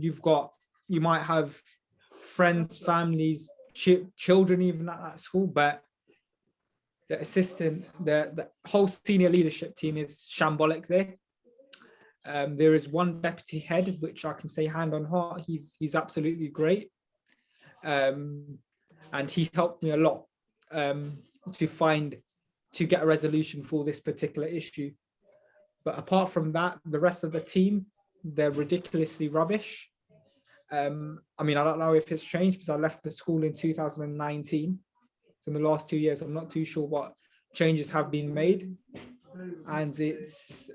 you might have friends, families, children even at that school, but the whole senior leadership team is shambolic there. There is one deputy head, which I can say hand on heart, he's absolutely great. And he helped me a lot to get a resolution for this particular issue. But apart from that, the rest of the team, they're ridiculously rubbish. I mean, I don't know if it's changed because I left the school in 2019. So in the last 2 years, I'm not too sure what changes have been made. And it's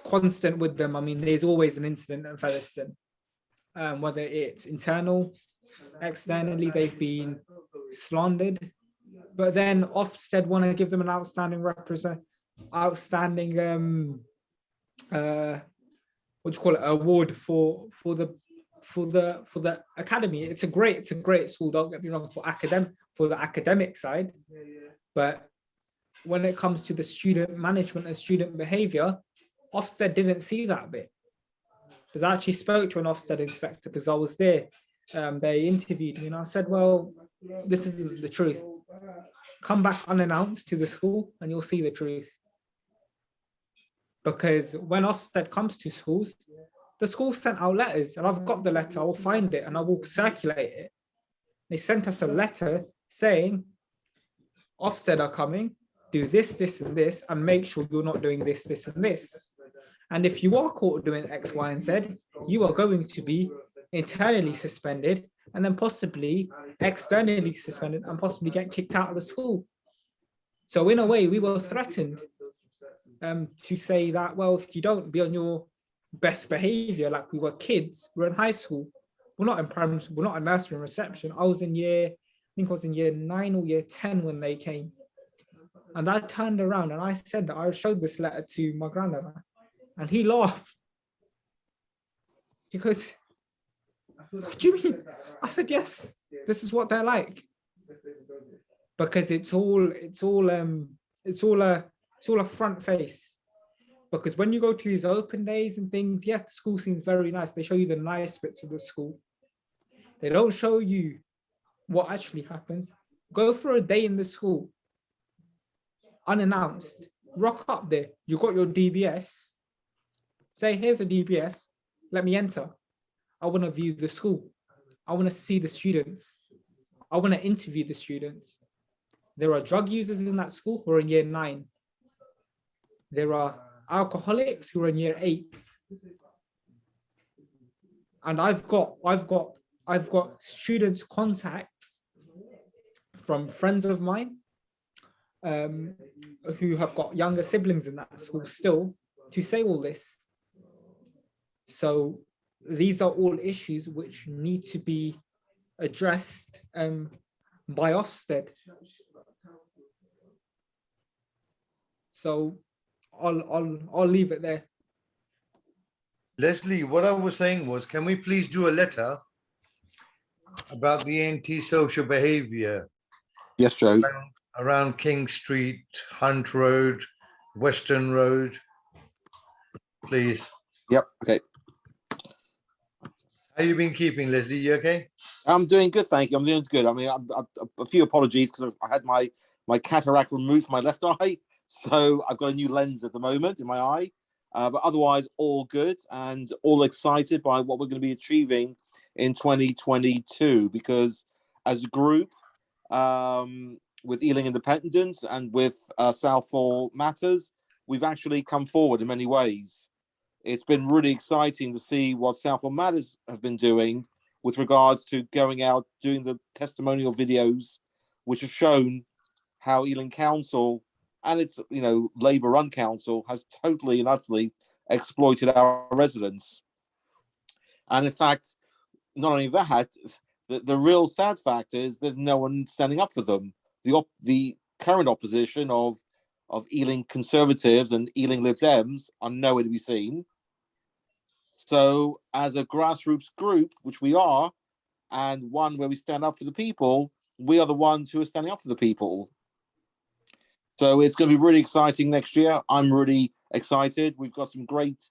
constant with them. I mean, there's always an incident at Featherstone, whether it's internal, externally, they've been slandered. But then Ofsted want to give them an outstanding award for the academy. It's a great school, don't get me wrong, for the academic side, but when it comes to the student management and student behavior, Ofsted didn't see that bit. Because I actually spoke to an Ofsted inspector because I was there. They interviewed me and I said, well, this isn't the truth. Come back unannounced to the school and you'll see the truth. Because when Ofsted comes to schools, the school sent out letters, and I've got the letter, I will find it and I will circulate it. They sent us a letter saying, Ofsted are coming, do this, this, and this, and make sure you're not doing this, this, and this. And if you are caught doing X, Y, and Z, you are going to be internally suspended and then possibly externally suspended and possibly get kicked out of the school. So in a way, we were threatened to say that, well, if you don't be on your best behavior, like we were kids, we're in high school, we're not in primary school, we're not in nursery and reception. I was in year 9 or year 10 when they came. And I turned around and I said that I showed this letter to my granddad and he laughed. He goes, what do you mean? I said, yes, this is what they're like. Because it's all a front face. Because when you go to these open days and things, yeah, the school seems very nice. They show you the nice bits of the school. They don't show you what actually happens. Go for a day in the school, unannounced, rock up there. You got your DBS. Say, here's a DBS. Let me enter. I want to view the school. I want to see the students. I want to interview the students. There are drug users in that school who are in year 9. There are alcoholics who are in year 8. And I've got students' contacts from friends of mine who have got younger siblings in that school still to say all this. So these are all issues which need to be addressed by Ofsted. So I'll leave it there. Leslie, what I was saying was, can we please do a letter about the antisocial behaviour? Yes, Joe. Around King Street, Hunt Road, Western Road, please. Yep. Okay. How you been keeping, Leslie? You okay? I'm doing good, thank you. I'm doing good. I mean, a few apologies because I had my cataract removed from my left eye, so I've got a new lens at the moment in my eye. But otherwise, all good and all excited by what we're going to be achieving in 2022. Because as a group, with Ealing Independence and with Southall Matters, we've actually come forward in many ways. It's been really exciting to see what Southall Matters have been doing with regards to going out, doing the testimonial videos, which have shown how Ealing Council and its, Labour-run council has totally and utterly exploited our residents. And in fact, not only that, the real sad fact is there's no one standing up for them. The current opposition of Ealing Conservatives and Ealing Lib Dems are nowhere to be seen. So as a grassroots group, which we are, and one where we stand up for the people, we are the ones who are standing up for the people. So it's going to be really exciting next year. I'm really excited. We've got some great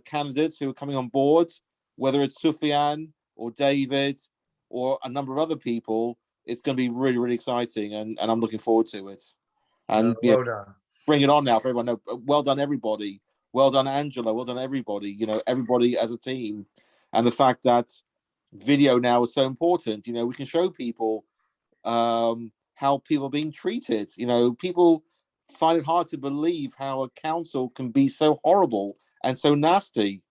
candidates who are coming on board, whether it's Sufyan or David or a number of other people. It's going to be really, really exciting, and I'm looking forward to it. And well done. Bring it on now for everyone. No, well done, everybody. Well done, Angela. Well done, everybody. Everybody as a team. And the fact that video now is so important. We can show people how people are being treated. People find it hard to believe how a council can be so horrible and so nasty.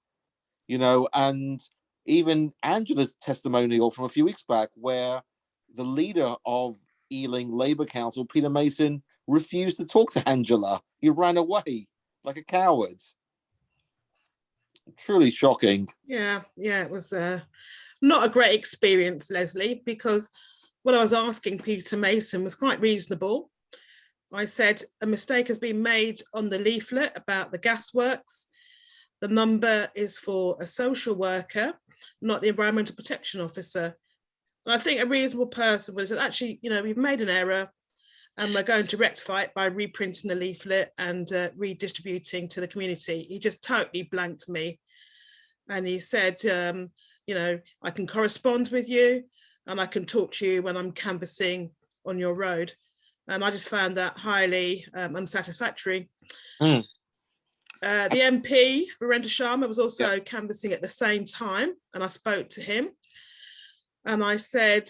And even Angela's testimonial from a few weeks back, where the leader of Ealing Labour Council, Peter Mason, refused to talk to Angela. He ran away like a coward. Truly shocking. Yeah, it was not a great experience, Leslie, because what I was asking Peter Mason was quite reasonable. I said a mistake has been made on the leaflet about the gasworks. The number is for a social worker, not the environmental protection officer. And I think a reasonable person would have said, actually, we've made an error and we're going to rectify it by reprinting the leaflet and redistributing to the community. He just totally blanked me. And he said, I can correspond with you and I can talk to you when I'm canvassing on your road. And I just found that highly unsatisfactory. The MP, Virendra Sharma, was also canvassing at the same time, and I spoke to him. And I said,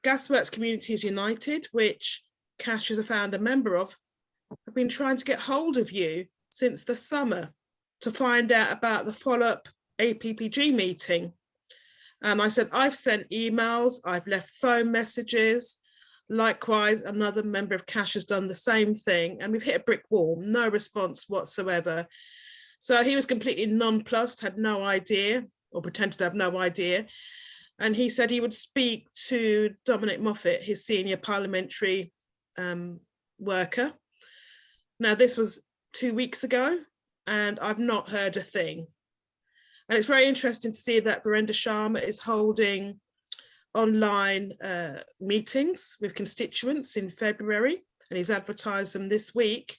Gasworks Communities United, which Cash is a founder member of, have been trying to get hold of you since the summer to find out about the follow-up APPG meeting. And I said, I've sent emails, I've left phone messages. Likewise, another member of Cash has done the same thing, and we've hit a brick wall, no response whatsoever. So he was completely nonplussed, had no idea, or pretended to have no idea. And he said he would speak to Dominic Moffat, his senior parliamentary worker. Now, this was 2 weeks ago, and I've not heard a thing. And it's very interesting to see that Virendra Sharma is holding online meetings with constituents in February, and he's advertised them this week.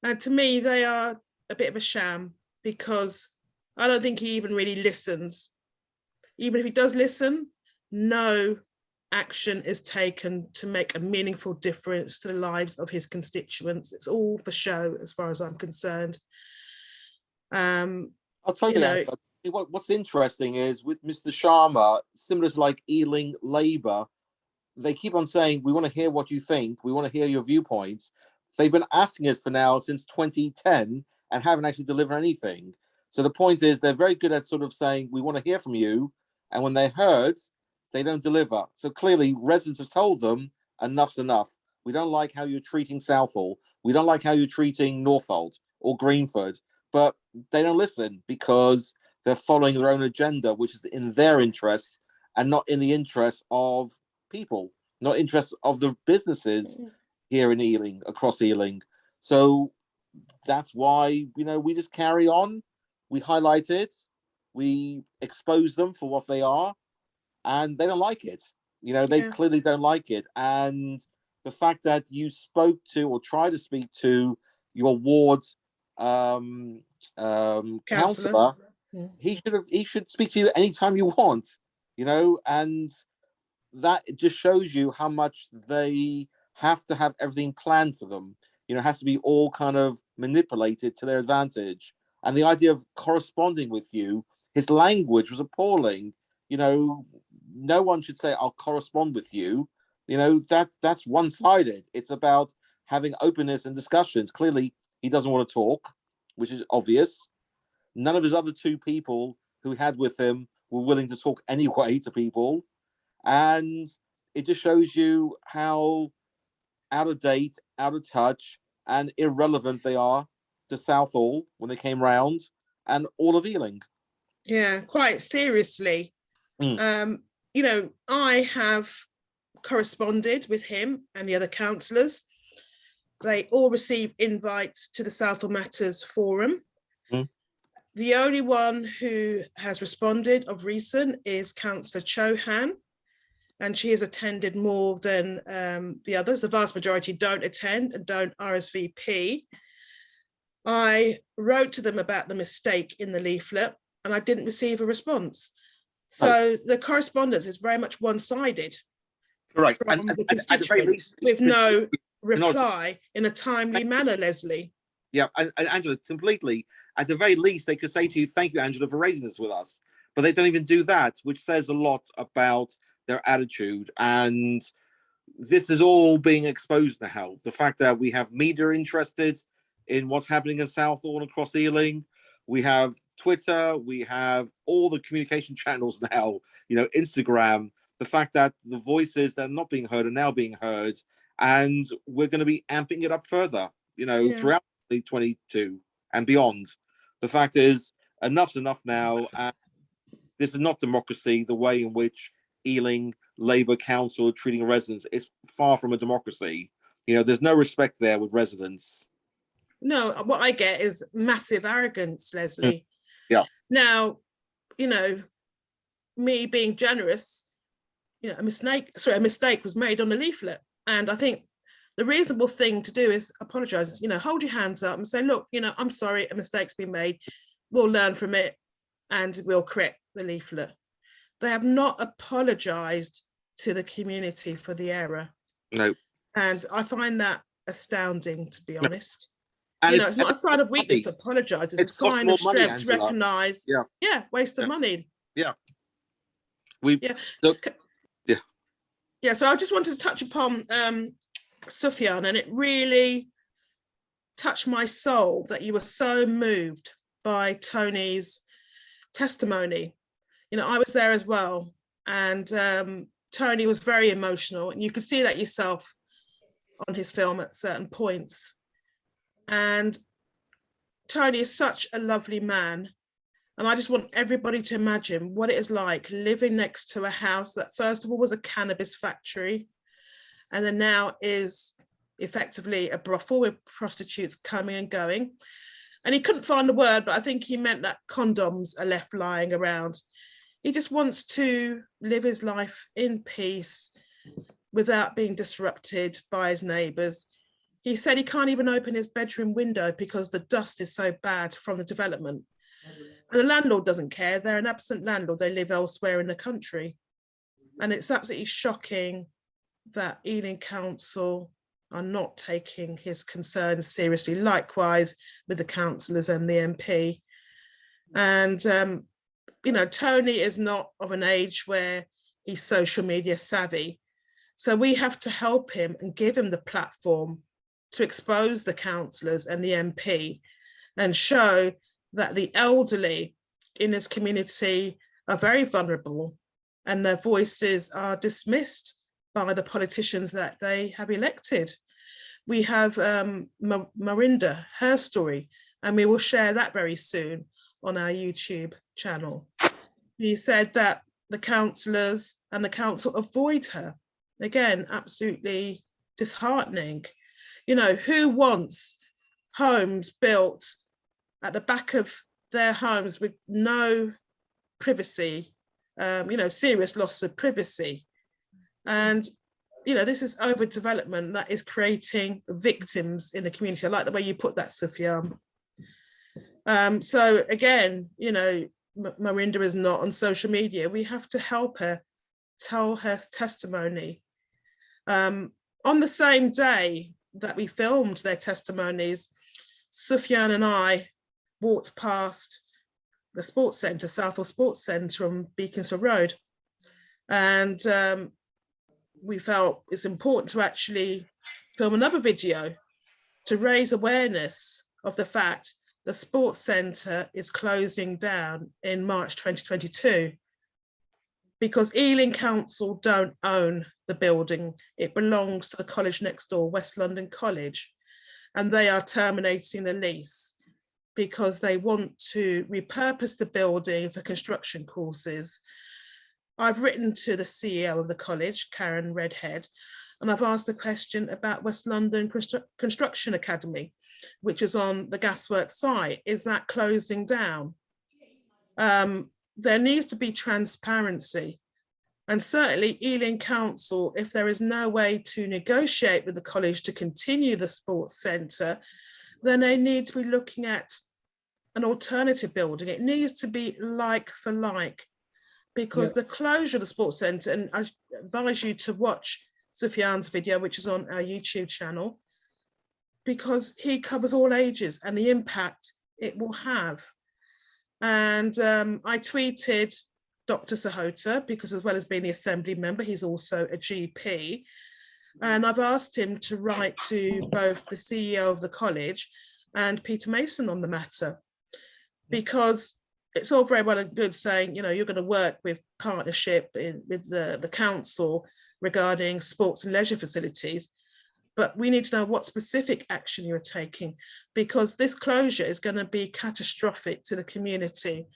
And to me, they are a bit of a sham, because I don't think he even really listens. Even if he does listen, no action is taken to make a meaningful difference to the lives of his constituents. It's all for show, as far as I'm concerned. I'll tell you, what's interesting is with Mr. Sharma, similar to like Ealing Labour, they keep on saying, we want to hear what you think, we want to hear your viewpoints. They've been asking it for now since 2010 and haven't actually delivered anything. So the point is, they're very good at sort of saying, we want to hear from you. And when they're heard, they don't deliver. So clearly residents have told them enough's enough. We don't like how you're treating Southall. We don't like how you're treating Northolt or Greenford. But they don't listen because they're following their own agenda, which is in their interests and not in the interests of people, not interests of the businesses here in Ealing, across Ealing. So that's why, we just carry on. We highlight it. We expose them for what they are, and they don't like it. They clearly don't like it. And the fact that you spoke to or tried to speak to your ward councillor, he should speak to you anytime you want, and that just shows you how much they have to have everything planned for them. It has to be all kind of manipulated to their advantage. And the idea of corresponding with you, his language was appalling. No one should say, I'll correspond with you. That's one-sided. It's about having openness and discussions. Clearly, he doesn't want to talk, which is obvious. None of his other two people who he had with him were willing to talk anyway to people. And it just shows you how out of date, out of touch, and irrelevant they are to Southall when they came round, and all of Ealing. Yeah, quite seriously. You know, I have corresponded with him and the other councillors. They all received invites to the Southall Matters Forum. The only one who has responded of recent is Councillor Chohan, and she has attended more than the others. The vast majority don't attend and don't RSVP. I wrote to them about the mistake in the leaflet and I didn't receive a response. So the correspondence is very much one-sided. Correct. From the constituents, with no reply in a timely manner, Leslie. Yeah, and Angela, completely. At the very least, they could say to you, thank you, Angela, for raising this with us. But they don't even do that, which says a lot about their attitude. And this is all being exposed now. The fact that we have media interested in what's happening in Southall and across Ealing. We have Twitter, we have all the communication channels now, you know, Instagram, the fact that the voices that are not being heard are now being heard. And we're going to be amping it up further, you know, throughout 2022 and beyond. The fact is, enough's enough now. And this is not democracy, the way in which Ealing Labour Council are treating residents. It's far from a democracy. You know, there's no respect there with residents. No, what I get is massive arrogance, Leslie. Yeah. Now, you know, me being generous, you know, a mistake was made on the leaflet. And I think the reasonable thing to do is apologise, you know, hold your hands up and say, look, you know, I'm sorry, a mistake's been made. We'll learn from it and we'll correct the leaflet. They have not apologised to the community for the error. No. And I find that astounding, to be honest. And you know, it's not a sign of weakness to apologise. It's a sign of strength to recognise. Yeah, waste of money. Yeah. So I just wanted to touch upon Sufyan, and it really touched my soul that you were so moved by Tony's testimony. You know, I was there as well, and Tony was very emotional, and you could see that yourself on his film at certain points. And Tony is such a lovely man. And I just want everybody to imagine what it is like living next to a house that first of all was a cannabis factory, and then now is effectively a brothel with prostitutes coming and going. And he couldn't find the word, but I think he meant that condoms are left lying around. He just wants to live his life in peace without being disrupted by his neighbours. He said he can't even open his bedroom window because the dust is so bad from the development. And the landlord doesn't care. They're an absent landlord. They live elsewhere in the country. And it's absolutely shocking that Ealing Council are not taking his concerns seriously, likewise with the councillors and the MP. And, you know, Tony is not of an age where he's social media savvy. So we have to help him and give him the platform to expose the councillors and the MP and show that the elderly in his community are very vulnerable and their voices are dismissed by the politicians that they have elected. We have Marinda, her story, and we will share that very soon on our YouTube channel. He said that the councillors and the council avoid her. Again, absolutely disheartening. You know, who wants homes built at the back of their homes with no privacy, you know, serious loss of privacy? And, you know, this is overdevelopment that is creating victims in the community. I like the way you put that, Sufyan. So again, you know, Marinda is not on social media. We have to help her tell her testimony. On the same day that we filmed their testimonies, Sufyan and I walked past the sports centre, Southall Sports Centre on Beaconsfield Road. And we felt it's important to actually film another video to raise awareness of the fact the sports centre is closing down in March 2022. because Ealing Council don't own the building. It belongs to the college next door, West London College, and they are terminating the lease because they want to repurpose the building for construction courses. I've written to the CEO of the college, Karen Redhead, and I've asked the question about West London Construction Academy, which is on the gasworks site. Is that closing down? There needs to be transparency. And certainly Ealing Council, if there is no way to negotiate with the college to continue the sports centre, then they need to be looking at an alternative building. It needs to be like for like, because the closure of the sports centre, and I advise you to watch Sufyan's video, which is on our YouTube channel, because he covers all ages and the impact it will have. And I tweeted Dr. Sahota, because as well as being the assembly member, he's also a GP. And I've asked him to write to both the CEO of the college and Peter Mason on the matter, because it's all very well and good saying, you know, you're going to work with partnership with the council regarding sports and leisure facilities, but we need to know what specific action you're taking, because this closure is going to be catastrophic to the community.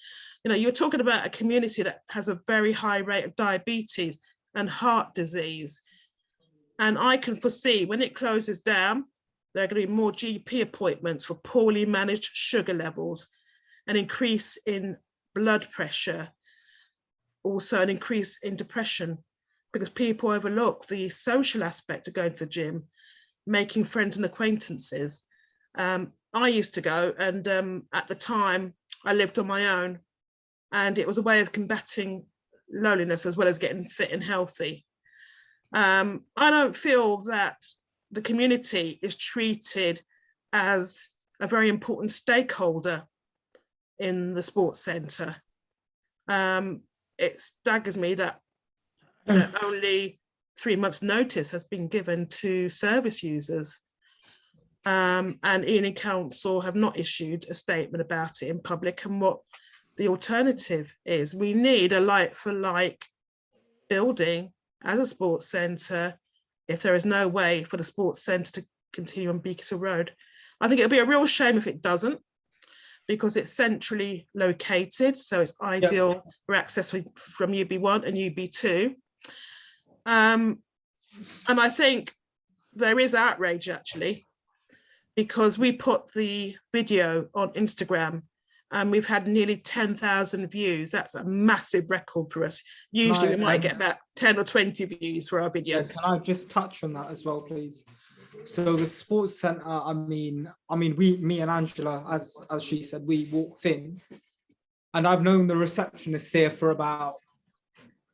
You know, you're talking about a community that has a very high rate of diabetes and heart disease. And I can foresee when it closes down, there are going to be more GP appointments for poorly managed sugar levels, an increase in blood pressure, also an increase in depression, because people overlook the social aspect of going to the gym, making friends and acquaintances. I used to go, and at the time I lived on my own, and it was a way of combating loneliness as well as getting fit and healthy. I don't feel that the community is treated as a very important stakeholder in the sports centre. It staggers me that only 3 months notice has been given to service users, and Ealing Council have not issued a statement about it in public and what the alternative is. We need a like for like building as a sports centre if there is no way for the sports centre to continue on Beaconsfield Road. I think it'll be a real shame if it doesn't, because it's centrally located, so it's ideal for access from UB1 and UB2. And I think there is outrage actually, because we put the video on Instagram and we've had nearly 10,000 views. That's a massive record for us. Usually we might get about 10 or 20 views for our videos. Can I just touch on that as well, please? So the sports centre, I mean, me and Angela, as she said, we walked in, and I've known the receptionist here for about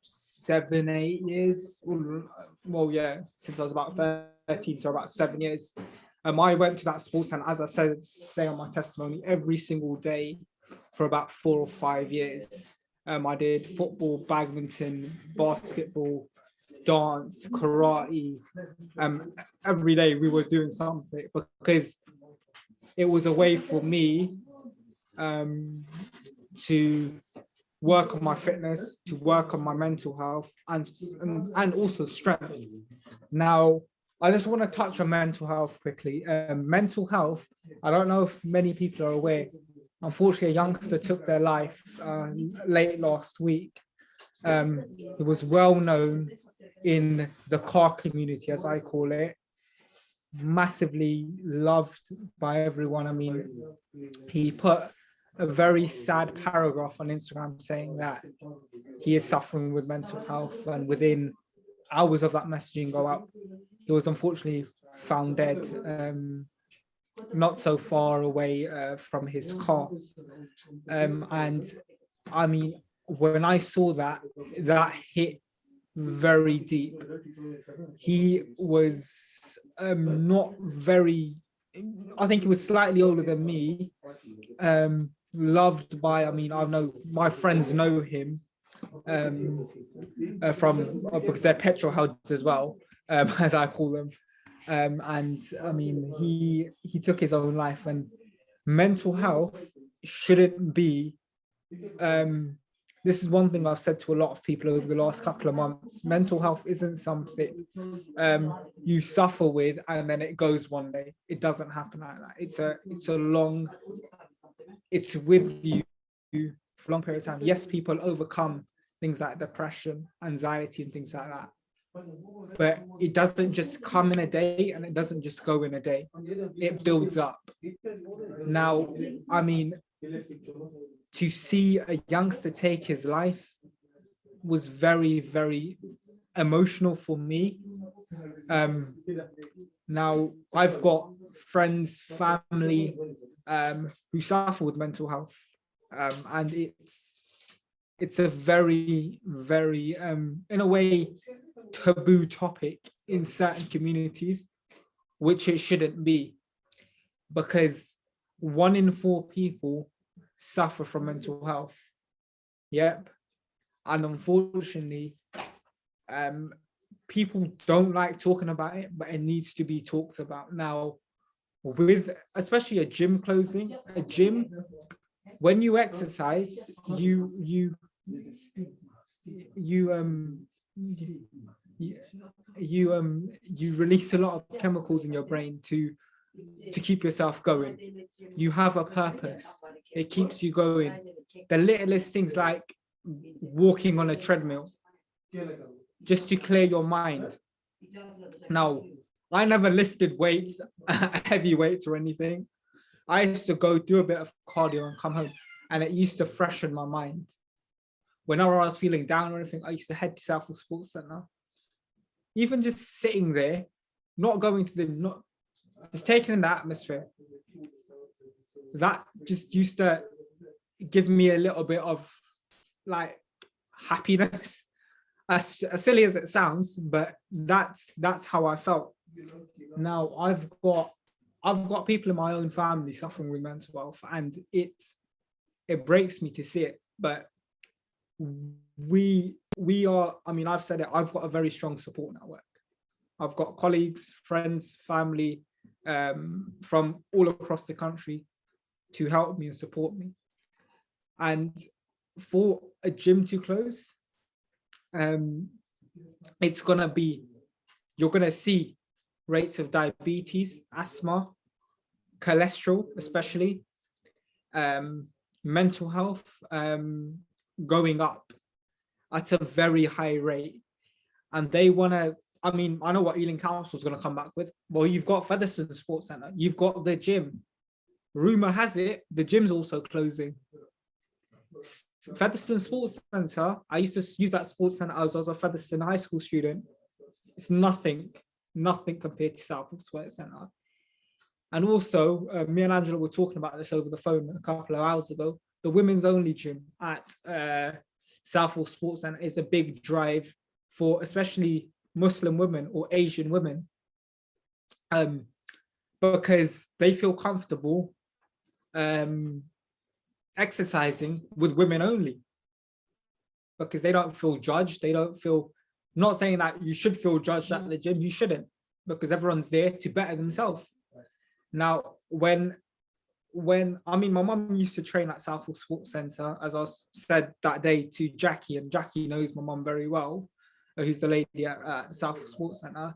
7-8 years. Well, yeah, since I was about 13, so about 7 years. I went to that sports centre, as I said, say on my testimony, every single day for about 4 or 5 years. I did football, badminton, basketball, dance, karate. Every day we were doing something, because it was a way for me to work on my fitness, to work on my mental health, and also strength. Now, I just want to touch on mental health quickly. Mental health, I don't know if many people are aware, unfortunately a youngster took their life late last week. It was well known in the car community, as I call it, massively loved by everyone. I mean, he put a very sad paragraph on Instagram saying that he is suffering with mental health, and within hours of that messaging go out, he was unfortunately found dead, not so far away from his car. And I mean, when I saw that, that hit very deep. He was not very, I think he was slightly older than me, loved by, I mean, I know my friends know him from, because they're petrol heads as well, as I call them. And I mean, he took his own life, and mental health shouldn't be this is one thing I've said to a lot of people over the last couple of months. Mental health isn't something you suffer with and then it goes one day. It doesn't happen like that. It's with you for a long period of time. Yes, people overcome things like depression, anxiety, and things like that. But it doesn't just come in a day and it doesn't just go in a day. It builds up. Now, I mean, to see a youngster take his life was very, very emotional for me. Now, I've got friends, family who suffer with mental health. And it's a very, very, in a way, taboo topic in certain communities, which it shouldn't be, because 1 in 4 people suffer from mental health. Yep. And unfortunately, people don't like talking about it, but it needs to be talked about. Now, with especially a gym closing, when you exercise, you release a lot of chemicals in your brain to keep yourself going. You have a purpose. It keeps you going. The littlest things like walking on a treadmill, just to clear your mind. Now, I never lifted weights, heavy weights or anything. I used to go do a bit of cardio and come home, and it used to freshen my mind. Whenever I was feeling down or anything, I used to head to Southall Sports Centre. Even just sitting there, not going to just taking in the atmosphere. That just used to give me a little bit of like happiness. As silly as it sounds, but that's how I felt. Now I've got people in my own family suffering with mental health, and it breaks me to see it. But we are, I mean, I've said it, I've got a very strong support network. I've got colleagues, friends, family from all across the country to help me and support me. And for a gym to close, it's gonna be, you're gonna see rates of diabetes, asthma, cholesterol, especially, mental health going up at a very high rate. And they wanna, I mean, I know what Ealing Council is gonna come back with. Well, you've got Featherstone Sports Centre, you've got the gym. Rumor has it, the gym's also closing. Featherstone Sports Centre, I used to use that sports centre as I was a Featherstone high school student. It's nothing compared to Southall Sports Centre. And also, me and Angela were talking about this over the phone a couple of hours ago. The women's only gym at Southall Sports Centre is a big drive for especially Muslim women or Asian women, because they feel comfortable exercising with women only, because they don't feel judged. They don't feel, not saying that you should feel judged at the gym, you shouldn't, because everyone's there to better themselves. Now, when I mean, my mum used to train at Southall Sports Centre, as I said that day to Jackie, and Jackie knows my mum very well, who's the lady at Southall Sports Centre,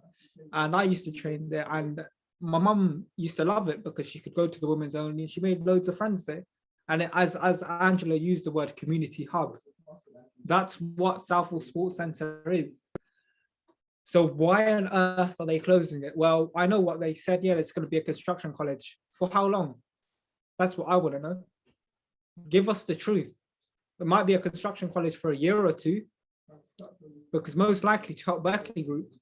and I used to train there, and my mum used to love it because she could go to the women's only, and she made loads of friends there. And as Angela used the word community hub, that's what Southall Sports Centre is. So why on earth are they closing it? Well, I know what they said. Yeah, it's going to be a construction college. For how long? That's what I want to know. Give us the truth. It might be a construction college for a year or two, because most likely to help Berkeley Group.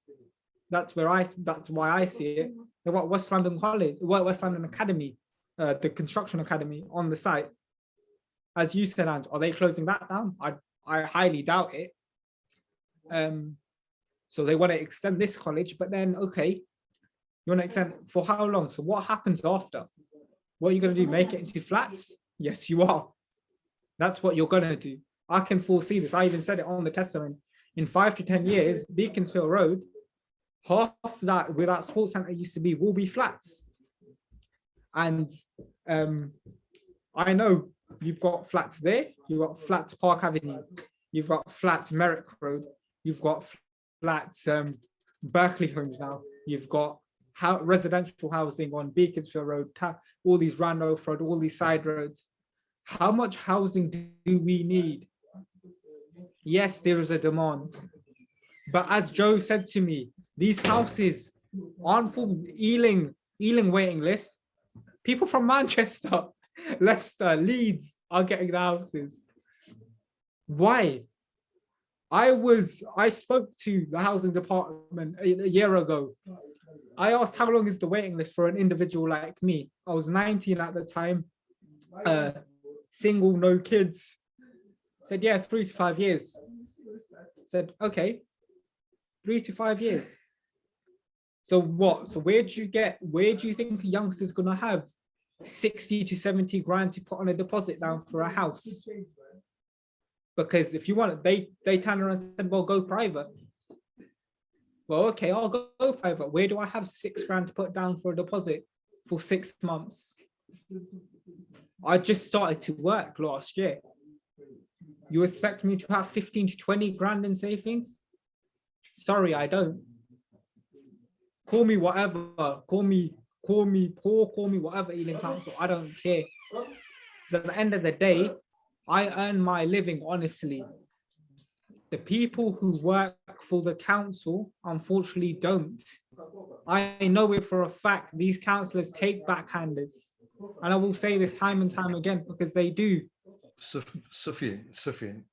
That's why I see it. They've got West London College, West London Academy, the construction academy on the site. As you said, Ange, are they closing that down? I highly doubt it. So they want to extend this college, but then, okay, you want to extend for how long? So what happens after? What are you going to do? Make it into flats? Yes, you are. That's what you're going to do. I can foresee this. I even said it on the testimony. In 5 to 10 years, Beaconsfield Road, half that where that sports centre used to be will be flats. And I know you've got flats there, you've got flats Park Avenue, you've got flats Merrick Road, you've got flats Berkeley Homes now, you've got residential housing on Beaconsfield Road, all these Randolph Road, all these side roads. How much housing do we need? Yes, there is a demand. But as Joe said to me, these houses aren't full. Ealing waiting list. People from Manchester, Leicester, Leeds are getting the houses. Why? I spoke to the housing department a year ago. I asked how long is the waiting list for an individual like me. I was 19 at the time, single, no kids. Said, yeah, 3 to 5 years. Said, okay, 3 to 5 years. So what? So where do you think a youngster's gonna have 60 to 70 grand to put on a deposit down for a house? Because if you want it, they turned around and said, well, go private. Well, okay, I'll go private. Where do I have 6 grand to put down for a deposit for 6 months? I just started to work last year. You expect me to have 15 to 20 grand in savings? Sorry, I don't. Call me whatever. Call me poor, call me whatever, Ealing Council. I don't care. Because at the end of the day, I earn my living honestly. The people who work for the council, unfortunately, don't. I know it for a fact. These councillors take backhanders. And I will say this time and time again, because they do. Sufyan,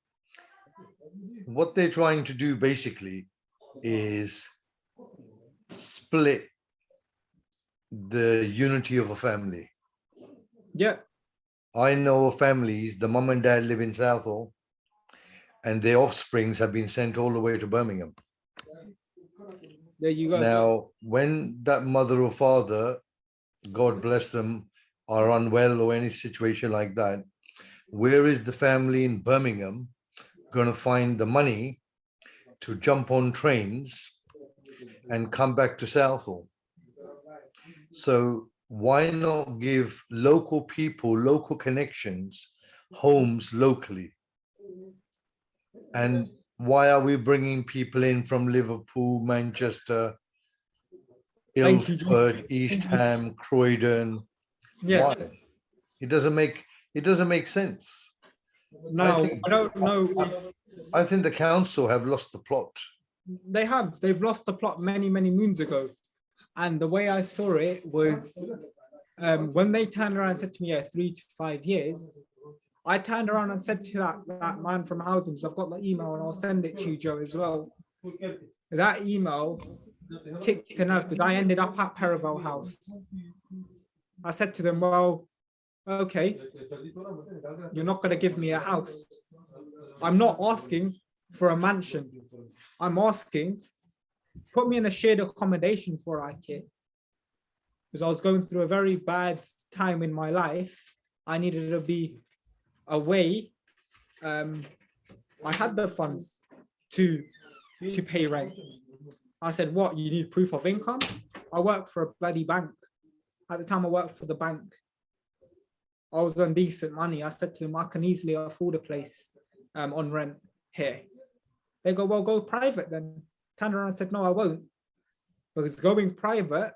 what they're trying to do basically is split the unity of a family. Yeah. I know of families, the mum and dad live in Southall, and their offsprings have been sent all the way to Birmingham. There you go. Now, when that mother or father, God bless them, are unwell or any situation like that, where is the family in Birmingham going to find the money to jump on trains and come back to Southall? So why not give local people, local connections, homes locally? And why are we bringing people in from Liverpool, Manchester, Ilford, East Ham, Croydon? Yeah. Why? It doesn't make sense. No, I don't know. I think the council have lost the plot. They've lost the plot many moons ago. And the way I saw it was when they turned around and said to me, yeah, 3 to 5 years, I turned around and said to that man from housing, I've got the email and I'll send it to you, Joe, as well. That email ticked to nerve because I ended up at Perivale House. I said to them, well, okay, you're not going to give me a house. I'm not asking for a mansion. I'm asking, put me in a shared accommodation for IT. Because I was going through a very bad time in my life. I needed to be away. I had the funds to pay rent. I said, what, you need proof of income? I work for a bloody bank. At the time I worked for the bank. I was on decent money. I said to them, I can easily afford a place on rent here. They go, well, go private then. Turned around and said, no, I won't. Because going private,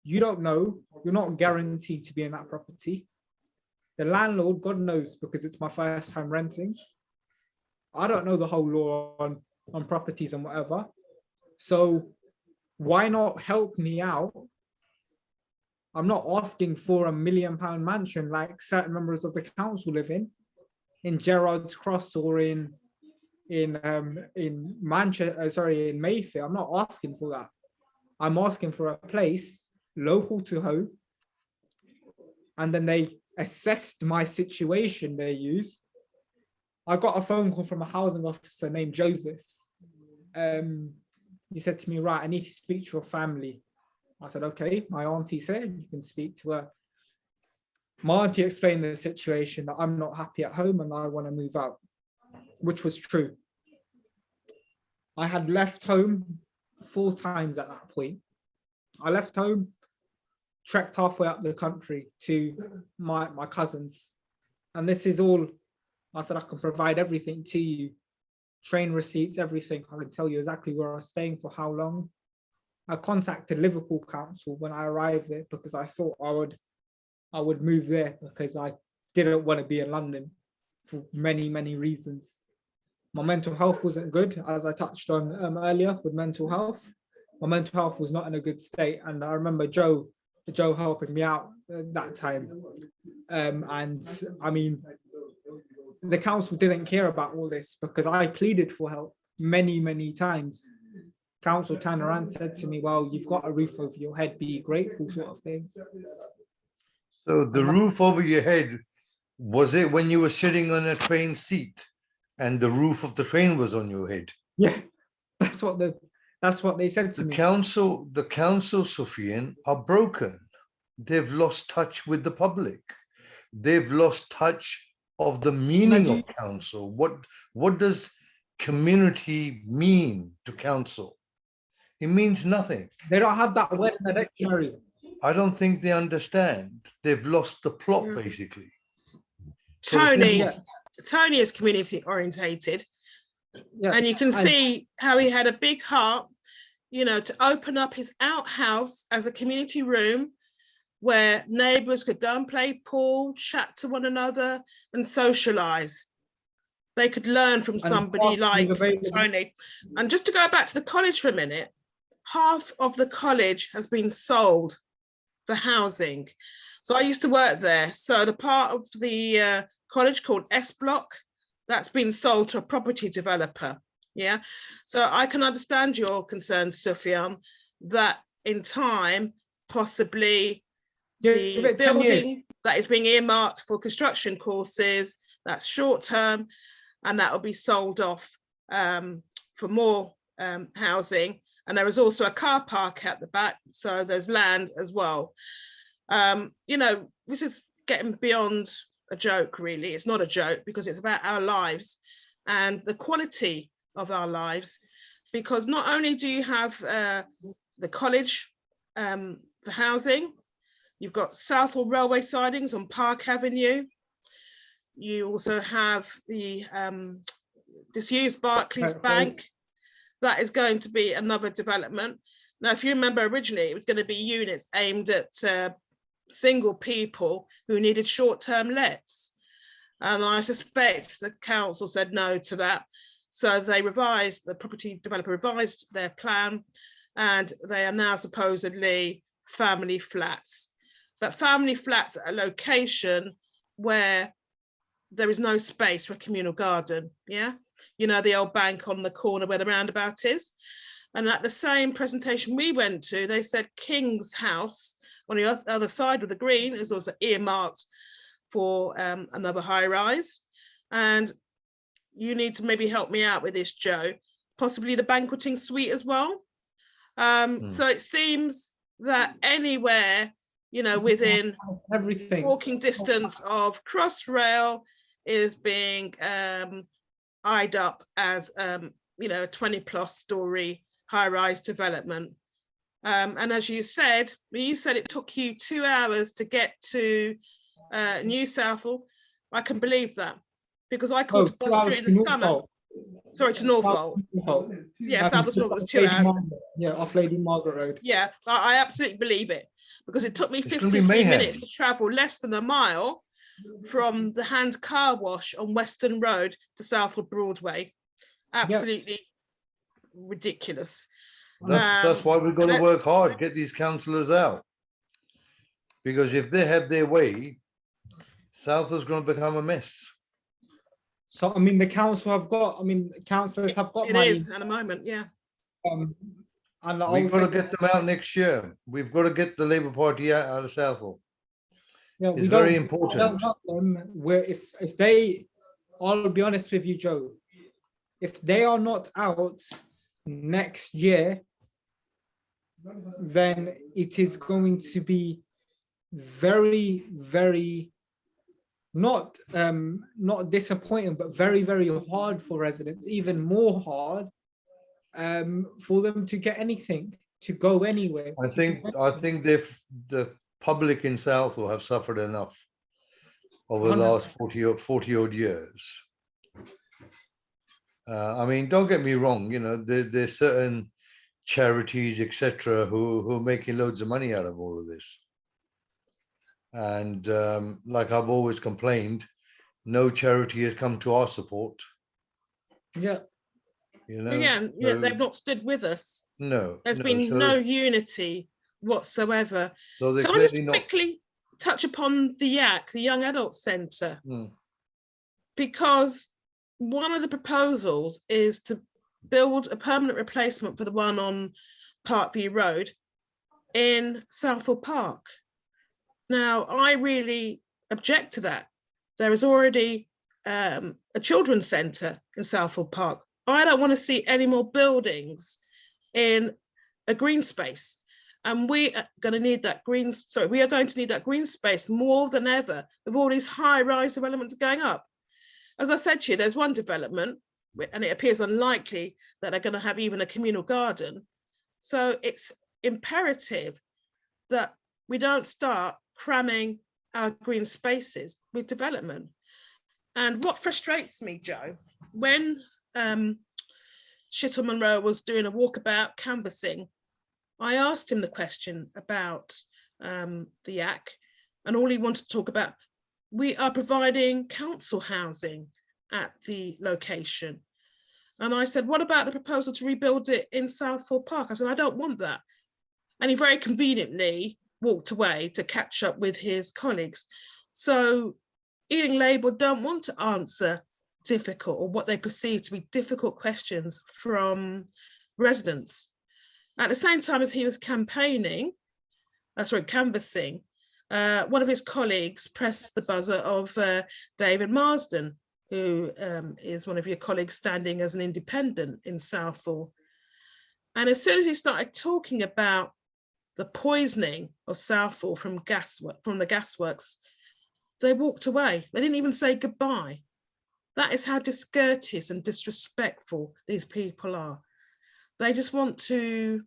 you don't know, you're not guaranteed to be in that property. The landlord, God knows, because it's my first time renting. I don't know the whole law on properties and whatever. So why not help me out? I'm not asking for £1 million mansion like certain members of the council live in Gerrard's Cross or in Manchester, in Mayfair. I'm not asking for that. I'm asking for a place local to home. And then they assessed my situation they used. I got a phone call from a housing officer named Joseph. He said to me, right, I need to speak to your family. I said, okay, my auntie said you can speak to her. My auntie explained the situation that I'm not happy at home and I want to move out, which was true. I had left home 4 times at that point. I left home, trekked halfway up the country to my cousins. And this is all, I said, I can provide everything to you. Train receipts, everything. I can tell you exactly where I was staying for how long. I contacted Liverpool Council when I arrived there because I thought I would move there because I didn't want to be in London for many, many reasons. My mental health wasn't good, as I touched on earlier with mental health. My mental health was not in a good state. And I remember Joe helping me out that time. And I mean, the council didn't care about all this because I pleaded for help many, many times. Council turned around and said to me, well, you've got a roof over your head, be grateful, sort of thing. So the roof over your head, was it when you were sitting on a train seat and the roof of the train was on your head? Yeah, that's what they said to me. The council, Sufyan, are broken. They've lost touch with the public. They've lost touch of the meaning of council. What does community mean to council? It means nothing. They don't have that word in the dictionary. I don't think they understand. They've lost the plot, basically. Tony is community orientated. Yeah. And you can see how he had a big heart, you know, to open up his outhouse as a community room where neighbours could go and play pool, chat to one another and socialise. They could learn from somebody like Tony. And just to go back to the college for a minute, half of the college has been sold for housing. So I used to work there. So the part of the college called S Block, that's been sold to a property developer. Yeah. So I can understand your concerns, Sufyan, that in time, possibly the building that is being earmarked for construction courses, that's short term, and that will be sold off for more housing. And there is also a car park at the back, so there's land as well. You know, this is getting beyond a joke, really. It's not a joke because it's about our lives and the quality of our lives, because not only do you have the college for housing, you've got Southall railway sidings on Park Avenue. You also have the disused Barclays Bank. That is going to be another development. Now, if you remember, originally it was going to be units aimed at single people who needed short-term lets. And I suspect the council said no to that. So they revised, the property developer revised their plan, and they are now supposedly family flats. But family flats at a location where there is no space for a communal garden, yeah? You know, the old bank on the corner where the roundabout is. And at the same presentation we went to, they said King's House on the other side of the green is also earmarked for another high rise. And you need to maybe help me out with this, Joe, possibly the banqueting suite as well. So it seems that anywhere, you know, within everything walking distance of Crossrail is being eyed up as, you know, a 20+ story high-rise development. And as you said it took you 2 hours to get to New Southall. I can believe that because I caught a bus during the summer. Sorry, to Norfolk. Yeah, Southall was 2 hours. Yeah, off Lady Margaret Road. Yeah, I absolutely believe it because it took me 53 minutes to travel less than a mile from the hand car wash on Western Road to Southall Broadway. Absolutely ridiculous. That's why we've got to work hard, get these councillors out. Because if they have their way, Southall's going to become a mess. So, I mean, the council have got, councillors have got money. It is at the moment, yeah. And we've got to get them out next year. We've got to get the Labour Party out of Southall. Yeah, it's very important. We don't want them where if they, I'll be honest with you, Joe, if they are not out next year, then it is going to be very, very not disappointing, but very, very hard for residents, even more hard for them to get anything, to go anywhere. I think the public in Southall have suffered enough. over the last 40 odd years. I mean, don't get me wrong, you know, there's certain charities, etc., who are making loads of money out of all of this. And like I've always complained, no charity has come to our support. Yeah. You know, Again, so, they've not stood with us. no, There's been no unity whatsoever. So they're Can I just clearly not. quickly touch upon the YAC, the Young Adult Centre? Because one of the proposals is to build a permanent replacement for the one on Parkview Road in Southall Park. Now, I really object to that. There is already a children's centre in Southall Park. I don't want to see any more buildings in a green space. And we are going to need that green space more than ever with all these high-rise developments going up. As I said to you, there's one development, and it appears unlikely that they're going to have even a communal garden. So it's imperative that we don't start cramming our green spaces with development. And what frustrates me, Joe, when Shittle Monroe was doing a walkabout canvassing, I asked him the question about the YAC, and all he wanted to talk about, we are providing council housing at the location. And I said, what about the proposal to rebuild it in Southall Park? I said, I don't want that. And he very conveniently walked away to catch up with his colleagues. So Ealing Labour don't want to answer difficult or what they perceive to be difficult questions from residents. At the same time as he was canvassing, one of his colleagues pressed the buzzer of David Marsden, who is one of your colleagues standing as an independent in Southall. And as soon as he started talking about the poisoning of Southall from the gasworks, they walked away. They didn't even say goodbye. That is how discourteous and disrespectful these people are. They just want to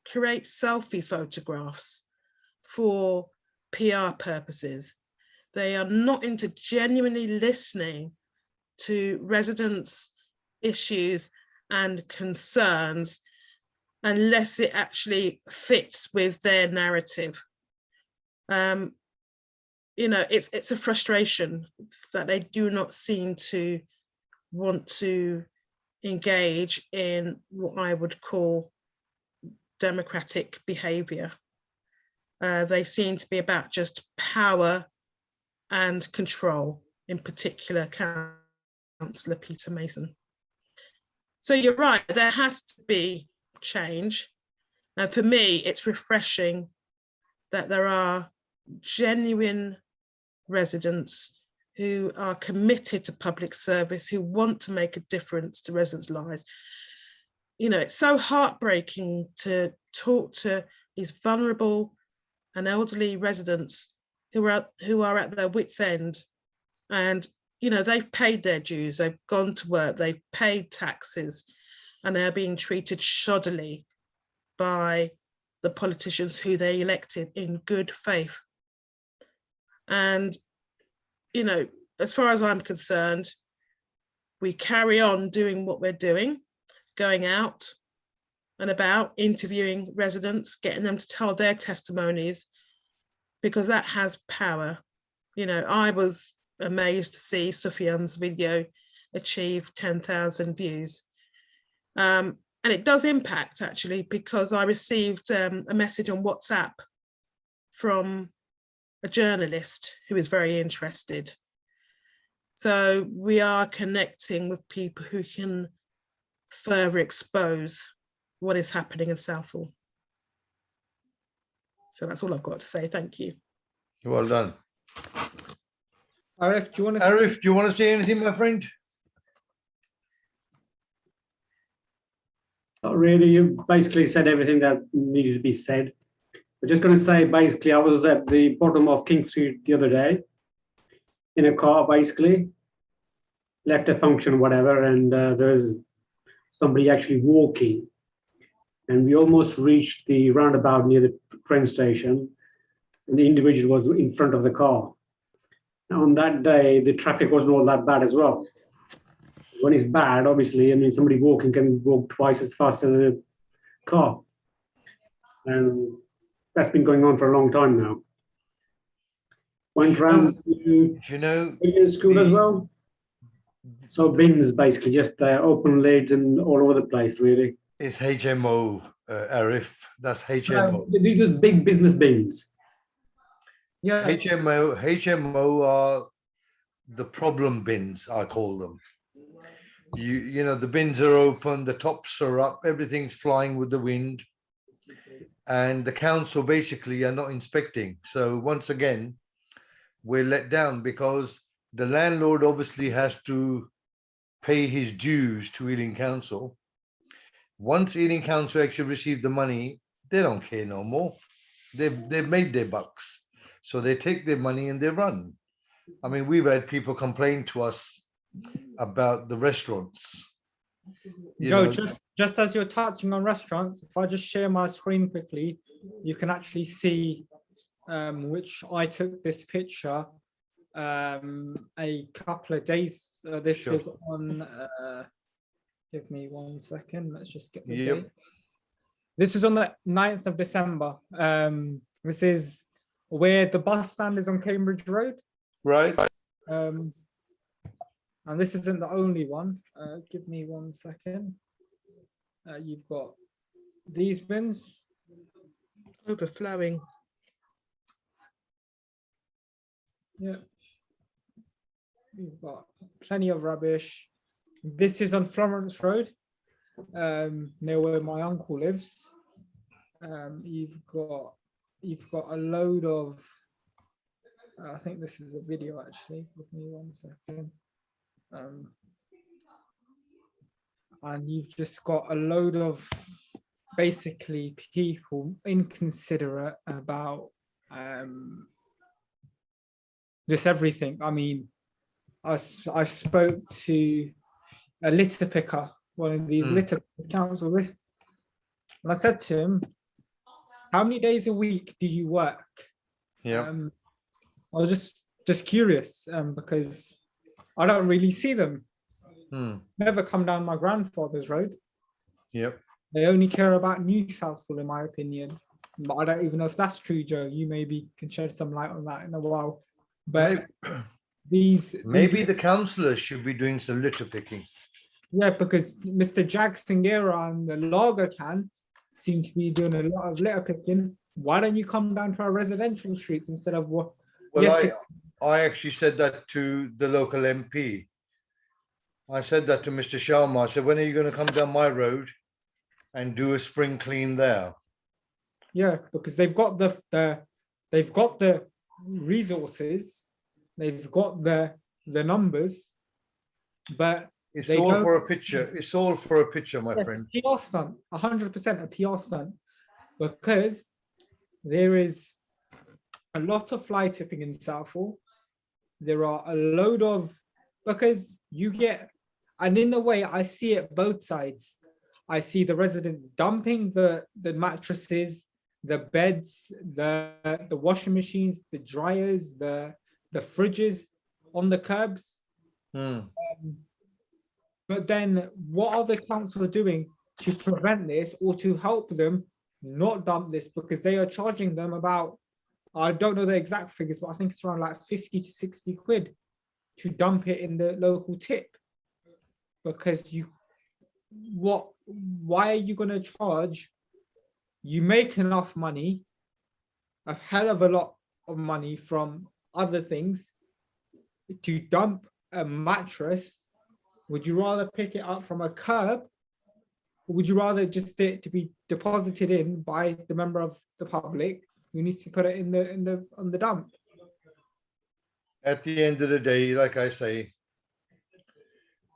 create selfie photographs for PR purposes. They are not into genuinely listening to residents' issues and concerns unless it actually fits with their narrative. You know, it's a frustration that they do not seem to want to engage in what I would call democratic behaviour. They seem to be about just power and control, in particular Councillor Peter Mason. So you're right, there has to be change. And for me, it's refreshing that there are genuine residents who are committed to public service, who want to make a difference to residents' lives. You know, it's so heartbreaking to talk to these vulnerable and elderly residents who are at their wits' end. And, you know, they've paid their dues, they've gone to work, they've paid taxes, and they're being treated shoddily by the politicians who they elected in good faith. And, you know, as far as I'm concerned, we carry on doing what we're doing, going out and about, interviewing residents, getting them to tell their testimonies, because that has power. You know, I was amazed to see Sufyan's video achieve 10,000 views. And it does impact, actually, because I received a message on WhatsApp from a journalist who is very interested. So we are connecting with people who can further expose what is happening in Southall. So that's all I've got to say. Thank you. Well done. Arif, do you want to say anything, my friend? Not really. You basically said everything that needed to be said. I'm just going to say, basically, I was at the bottom of King Street the other day in a car, basically, left a function, whatever, and there's somebody actually walking. And we almost reached the roundabout near the train station, and the individual was in front of the car. On that day, the traffic wasn't all that bad as well. When it's bad, obviously, I mean, somebody walking can walk twice as fast as a car. And that's been going on for a long time now. Went round to You know, school as well. So bins, basically, just open lids and all over the place, really. it's HMO, Arif. That's HMO. These are big business bins. Yeah, HMO are the problem bins, I call them. You know, the bins are open, the tops are up, everything's flying with the wind. And the council basically are not inspecting. So once again, we're let down because the landlord obviously has to pay his dues to Ealing Council. Once Ealing Council actually receive the money, they don't care no more. They've made their bucks. So they take their money and they run. I mean, we've had people complain to us about the restaurants. You Joe, know, just as you're touching on restaurants, if I just share my screen quickly, you can actually see which I took this picture a couple of days. This Sure. is on. Give me 1 second. Let's just get the Yep. date. This is on the 9th of December. This is where the bus stand is on Cambridge Road. right? And this isn't the only one. Give me 1 second. You've got these bins. Overflowing. Yeah. You've got plenty of rubbish. This is on Florence Road, near where my uncle lives. You've got a load of. I think this is a video actually. Give me 1 second. And you've just got a load of basically people inconsiderate about just everything. I mean, I spoke to a litter picker, one of these litter council, and I said to him, "How many days a week do you work?" Yeah. I was just curious because I don't really see them. Never come down my grandfather's road. Yep. They only care about New Southall, in my opinion. But I don't even know if that's true, Joe. You maybe can shed some light on that in a while. But Maybe the councillors should be doing some litter picking. Yeah, because Mr. Jackson Guerra and the Lager Can seem to be doing a lot of litter picking. Why don't you come down to our residential streets instead of what? Well, Yes, I actually said that to the local MP. I said that to Mr. Sharma. I said, when are you going to come down my road and do a spring clean there? Yeah, because they've got the resources, they've got the numbers, but It's they all don't- for a picture. It's all for a picture, my Yes, friend. a PR stunt, 100% a PR stunt, because there is a lot of fly tipping in Southall. There are a load of, because you get, and in a way I see it both sides. I see the residents dumping the mattresses, the beds, the washing machines, the dryers, the fridges on the curbs. But then what are the council doing to prevent this or to help them not dump this? Because they are charging them about, I don't know the exact figures, but I think it's around like 50 to 60 quid to dump it in the local tip. Because why are you going to charge? You make enough money, a hell of a lot of money from other things, to dump a mattress. Would you rather pick it up from a curb, or would you rather just it to be deposited in by the member of the public who needs to put it on the dump? At the end of the day, like I say,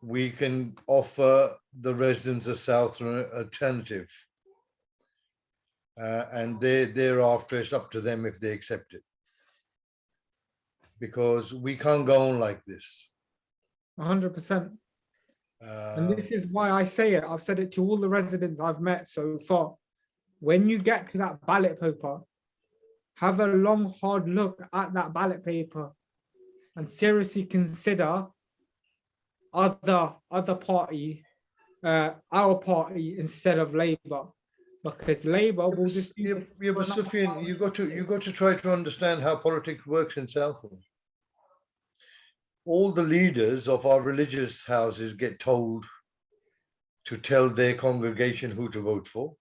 we can offer the residents of South an alternative. And thereafter, it's up to them if they accept it. Because we can't go on like this. 100%. And this is why I say it. I've said it to all the residents I've met so far. When you get to that ballot paper, have a long, hard look at that ballot paper. and seriously consider other party, our party instead of Labour, because Labour will just do this Yeah, for but another Sufyan, 5 you got to try to understand how politics works in Southall. All the leaders of our religious houses get told to tell their congregation who to vote for.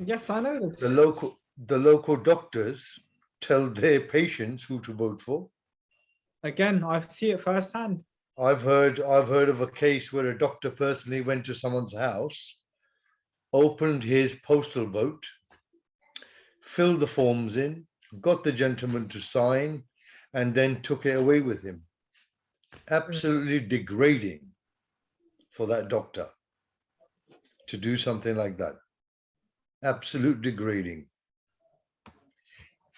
Yes, I know this. The local doctors tell their patients who to vote for. Again, I see it firsthand. I've heard of a case where a doctor personally went to someone's house, opened his postal vote, filled the forms in, got the gentleman to sign, and then took it away with him. Absolutely degrading for that doctor to do something like that. Absolute degrading.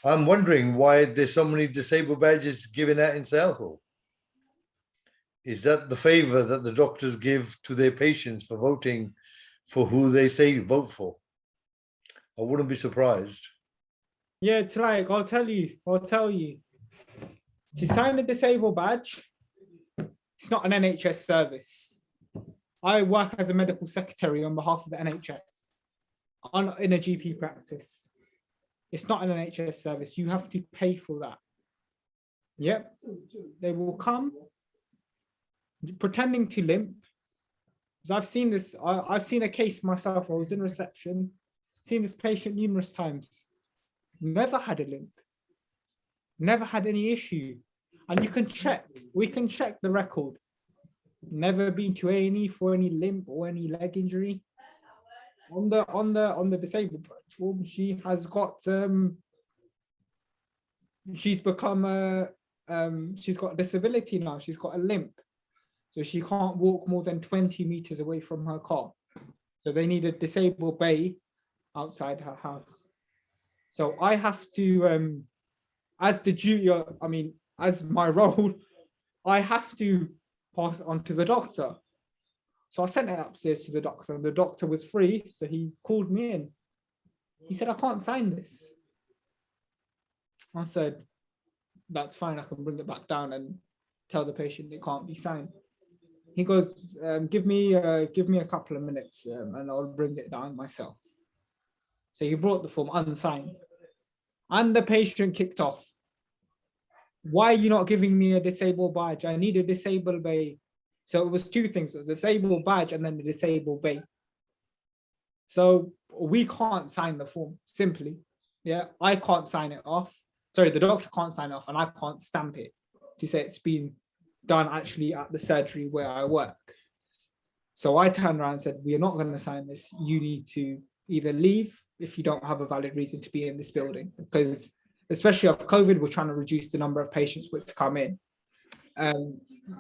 I'm wondering why there's so many disabled badges given out in Southall. Is that the favor that the doctors give to their patients for voting for who they say vote for? I wouldn't be surprised. Yeah, it's like, I'll tell you. To sign a disabled badge, it's not an NHS service. I work as a medical secretary on behalf of the NHS in a GP practice. It's not an NHS service. You have to pay for that. Yep, they will come pretending to limp. Because I've seen this, I've seen a case myself. I was in reception, seen this patient numerous times. Never had a limp, never had any issue. And you can check, we can check the record. Never been to A&E for any limp or any leg injury. On the disabled platform, she has got she's become she's got a disability now. She's got a limp, so she can't walk more than 20 meters away from her car. So they need a disabled bay outside her house. So I have to, as the duty, as my role, I have to pass it on to the doctor. So I sent it upstairs to the doctor, and the doctor was free, so he called me in. He said, I can't sign this. I said, that's fine, I can bring it back down and tell the patient it can't be signed. He goes, give me a couple of minutes and I'll bring it down myself. So he brought the form unsigned, and the patient kicked off. Why are you not giving me a disabled badge? I need a disabled bay. So it was two things, it was a disabled badge and then the disabled bay. So we can't sign the form, simply. Yeah, I can't sign it off. Sorry, the doctor can't sign it off, and I can't stamp it to say it's been done actually at the surgery where I work. So I turned around and said, we are not going to sign this. You need to either leave if you don't have a valid reason to be in this building, because especially after COVID, we're trying to reduce the number of patients which come in,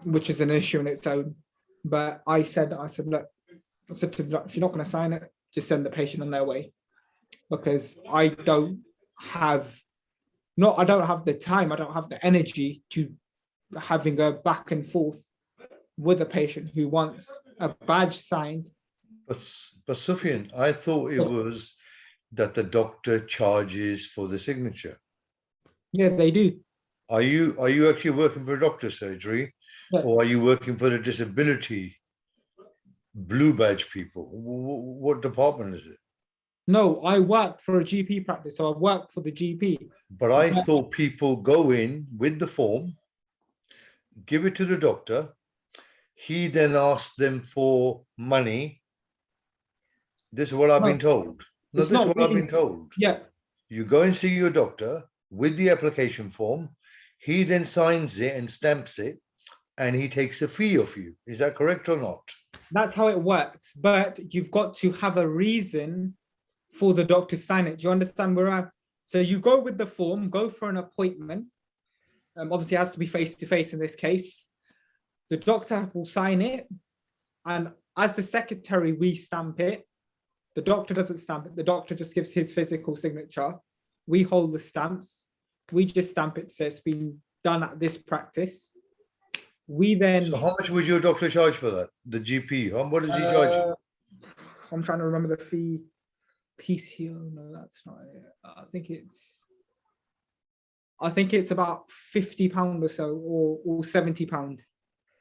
which is an issue in its own. But I said, look, if you're not going to sign it, just send the patient on their way, because I don't have the time, I don't have the energy to having a back and forth with a patient who wants a badge signed. But Sufyan, I thought it was that the doctor charges for the signature. Yeah, they do. Are you actually working for a doctor's surgery, Yeah. or are you working for the disability blue badge people? What department is it? No, I work for a GP practice, so I work for the GP. But I thought people go in with the form, give it to the doctor. He then asks them for money. This is what I've been told. No, this is what I've been told. Yeah. You go and see your doctor with the application form. He then signs it and stamps it, and he takes a fee off you. Is that correct or not? That's how it works. But you've got to have a reason for the doctor to sign it. Do you understand where I'm? So you go with the form, go for an appointment. Obviously, it has to be face-to-face in this case. The doctor will sign it. And as the secretary, we stamp it. The doctor doesn't stamp it. The doctor just gives his physical signature. We hold the stamps. We just stamp it to say it's been done at this practice. We then... So how much would your doctor charge for that? The GP, what does he charge you? I'm trying to remember the fee. PCO, no, that's not it. I think it's I think it's about £50 or so, or £70.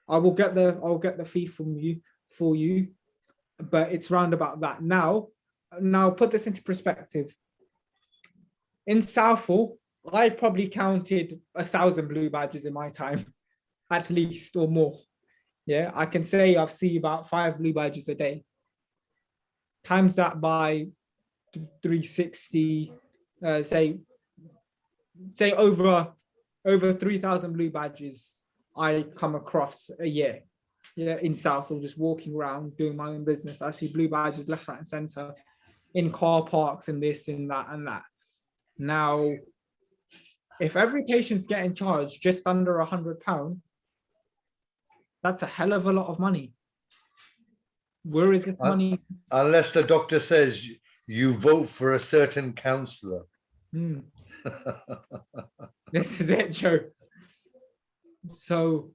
I'll get the fee from you for you, but it's round about that. Now put this into perspective. In Southall, I've probably counted 1,000 blue badges in my time, at least, or more. Yeah, I can say I've seen about 5 blue badges a day. Times that by 360, say over 3,000 blue badges I come across a year. Yeah, in Southall, just walking around doing my own business. I see blue badges left, right, and centre in car parks and this and that and that. Now, if every patient's getting charged just under £100, that's a hell of a lot of money. Where is this money? Unless the doctor says you vote for a certain councillor. This is it, Joe. So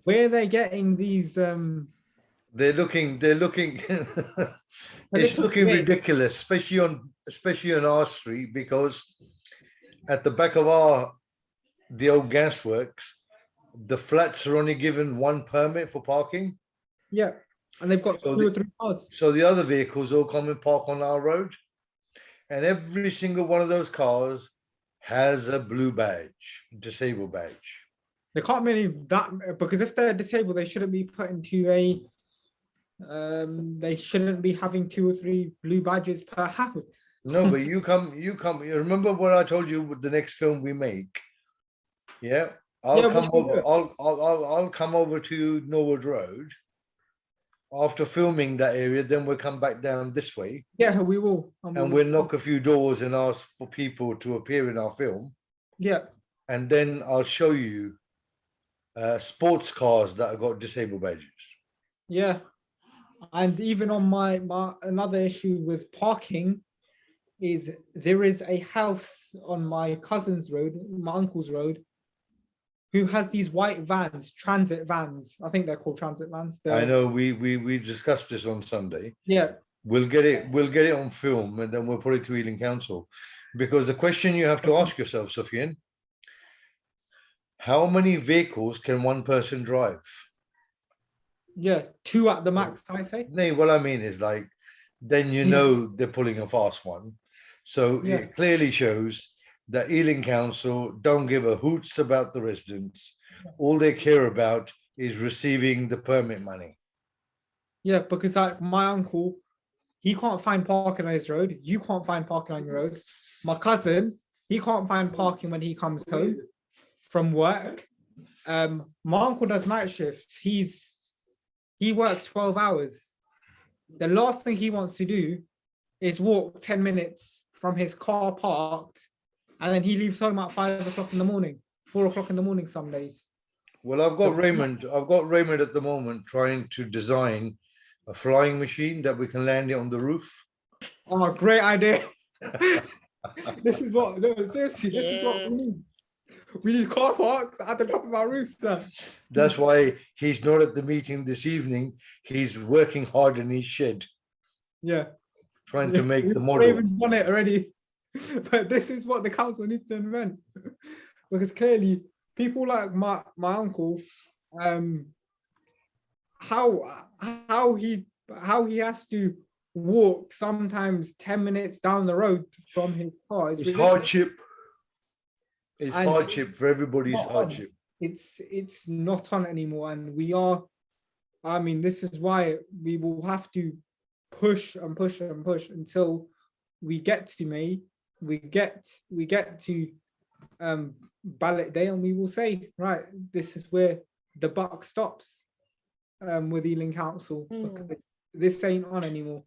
where they're getting these they're looking it's looking ridiculous, especially on our street, because at the back of the old gasworks, the flats are only given 1 permit for parking. Yeah, and they've got 2 or 3 cars. So the other vehicles all come and park on our road, and every single one of those cars has a blue badge, disabled badge. They can't really that, because if they're disabled, they shouldn't be put into a they shouldn't be having 2 or 3 blue badges per house. No, but you remember what I told you with the next film we make? Yeah, I'll come over to Norwood Road after filming that area, then we'll come back down this way. Yeah, we will. And we'll knock a few doors and ask for people to appear in our film. Yeah. And then I'll show you sports cars that have got disabled badges. Yeah. And even on my another issue with parking is there is a house on my cousin's road, my uncle's road, who has these white vans, transit vans. I think they're called transit vans. I know we discussed this on Sunday. Yeah. We'll get it on film, and then we'll put it to Ealing Council. Because the question you have to ask yourself, Sufyan, how many vehicles can one person drive? Yeah, 2 at the max, I say. No, what I mean is, like, then you know they're pulling a fast one. So it clearly shows that Ealing Council don't give a hoots about the residents. All they care about is receiving the permit money. Yeah, because like my uncle, he can't find parking on his road. You can't find parking on your road. My cousin, he can't find parking when he comes home from work. My uncle does night shifts. He works 12 hours. The last thing he wants to do is walk 10 minutes from his car parked, and then he leaves home at 5 o'clock in the morning, 4 o'clock in the morning some days. Well, I've got Raymond at the moment trying to design a flying machine that we can land it on the roof. Oh, great idea. This is what we need. We need car parks at the top of our roofs, sir. That's why he's not at the meeting this evening. He's working hard in his shed. Yeah. Trying to make the model. We've even done it already. But this is what the council needs to invent. Because clearly, people like my uncle, how he has to walk sometimes 10 minutes down the road from his car. It's hardship. It's hardship for everybody's hardship. It's not on anymore, and we are. I mean, this is why we will have to push and push and push until we get to May. We get to ballot day, and we will say, right, this is where the buck stops with Ealing Council, because this ain't on anymore.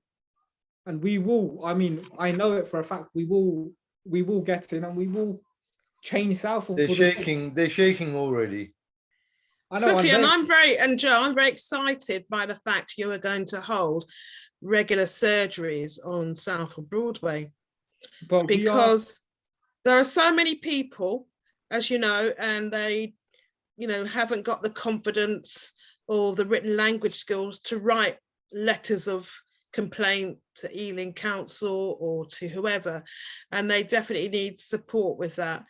And we will. I mean, I know it for a fact. We will get in, and we will change Southall. They're shaking already. Sophie, and Joe, I'm very excited by the fact you are going to hold regular surgeries on Southall Broadway, because there are so many people, as you know, and they, haven't got the confidence or the written language skills to write letters of complaint to Ealing Council or to whoever, and they definitely need support with that.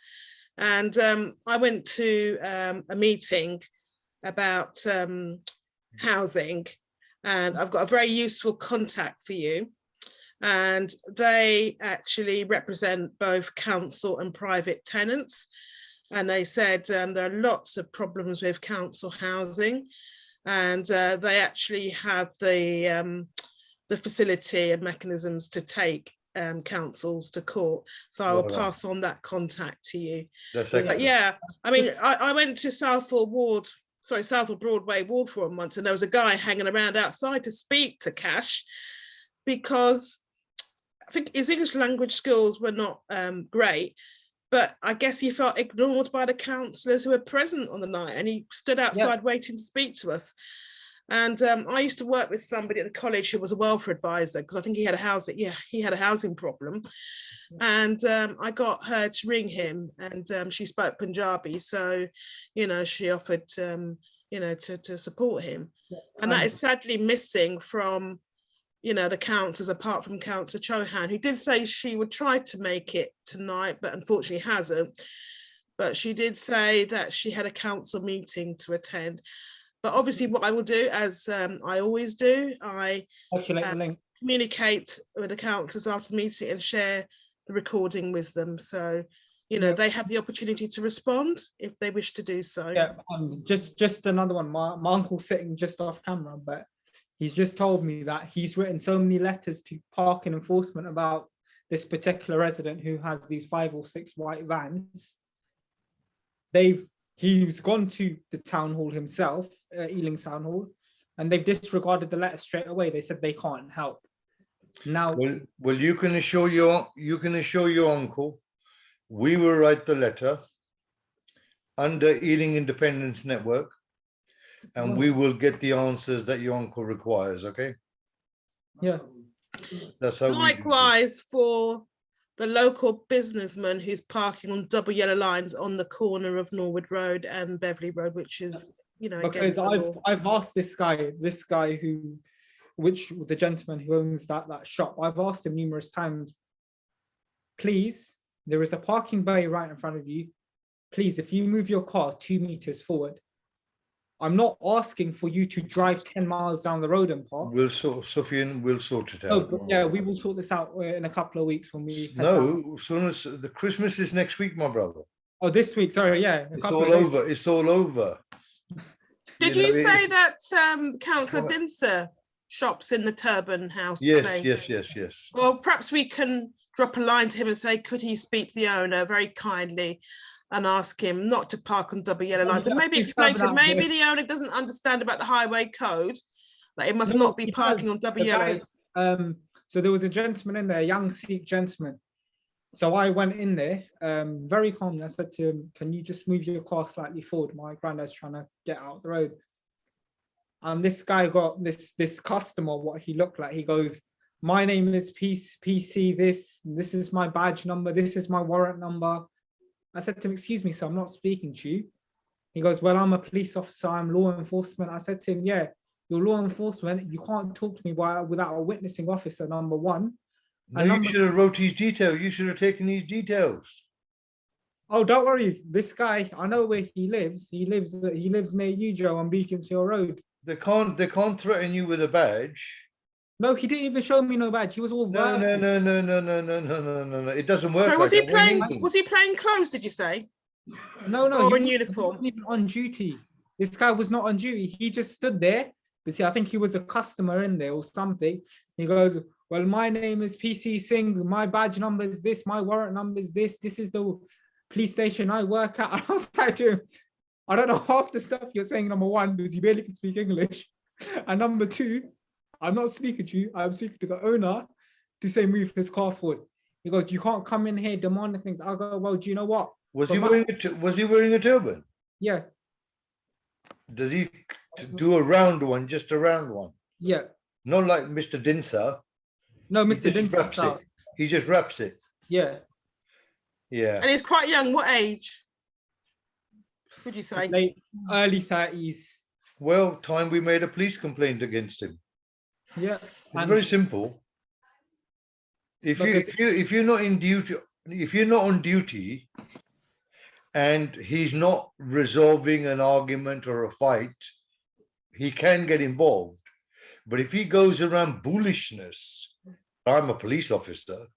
And I went to a meeting about housing, and I've got a very useful contact for you. And they actually represent both council and private tenants. And they said there are lots of problems with council housing, and they actually have the facility and mechanisms to take councils to court. So I will pass on that contact to you. That's But excellent. yeah, I mean, I went to Southall Broadway ward forum once, and there was a guy hanging around outside to speak to Cash, because I think his English language skills were not great, but I guess he felt ignored by the councillors who were present on the night, and he stood outside waiting to speak to us. And I used to work with somebody at the college who was a welfare advisor, because I think he had a housing problem. And I got her to ring him, and she spoke Punjabi, so she offered to support him. And that is sadly missing from the councillors, apart from Councillor Chauhan, who did say she would try to make it tonight, but unfortunately hasn't. But she did say that she had a council meeting to attend. But obviously what I will do, as I always do, I communicate with the councillors after the meeting and share the recording with them. So, they have the opportunity to respond if they wish to do so. Yeah, just another one. My uncle's sitting just off camera, but he's just told me that he's written so many letters to parking enforcement about this particular resident who has these 5 or 6 white vans. He's gone to the town hall himself, Ealing Town Hall, and they've disregarded the letter straight away. They said they can't help. Now, well, you can assure your uncle, we will write the letter under Ealing Independence Network, and we will get the answers that your uncle requires. Okay. Yeah. That's how. Likewise for the local businessman who's parking on double yellow lines on the corner of Norwood Road and Beverley Road, which is, because I've asked this guy the gentleman who owns that shop, I've asked him numerous times, please, there is a parking bay right in front of you. Please, if you move your car 2 meters forward, I'm not asking for you to drive 10 miles down the road and park. Sufyan, we'll sort it out. Oh, but yeah, we will sort this out in a couple of weeks when we. No, as soon as the Christmas is next week, my brother. Oh, this week, sorry, yeah. It's all over. It's all over. Did you say that Councillor Dinser shops in the Turban House space? Yes. Well, perhaps we can drop a line to him and say, could he speak to the owner very kindly and ask him not to park on double yellow lines, and maybe explain to him, maybe the owner doesn't understand about the highway code, that it must not be parking on double yellows. So there was a gentleman in there, a young Sikh gentleman. So I went in there very calmly. I said to him, can you just move your car slightly forward? My granddad's trying to get out the road. And this guy got this customer, what he looked like. He goes, my name is PC, this is my badge number, this is my warrant number. I said to him, excuse me, sir, I'm not speaking to you. He goes, well, I'm a police officer, I'm law enforcement. I said to him, yeah, you're law enforcement. You can't talk to me without a witnessing officer, number one. No, you should have wrote his details. You should have taken his details. Oh, don't worry. This guy, I know where he lives. He lives near you, Joe, on Beaconsfield Road. They can't threaten you with a badge. No, he didn't even show me no badge. He was all verbal. No. It doesn't work. So like was he playing clothes, did you say? No. Or in uniform? He wasn't even on duty. This guy was not on duty. He just stood there. You see, I think he was a customer in there or something. He goes, well, my name is PC Singh. My badge number is this. My warrant number is this. This is the police station I work at. And I was like to him, I don't know half the stuff you're saying, number one, because you barely can speak English. And number two, I'm not speaking to you. I'm speaking to the owner to say move his car forward. He goes, you can't come in here demanding things. I go, well, do you know what? Was he wearing a turban? Yeah. Does he do a round one, just a round one? Yeah. Not like Mr. Dinsa. No, Mr. Dinsa. He just wraps it. Yeah. Yeah. And he's quite young. What age would you say? Late, early 30s. Well, time we made a police complaint against him. Yeah. It's very simple. If you're not in duty, if you're not on duty and he's not resolving an argument or a fight, he can get involved. But if he goes around bullishness, I'm a police officer,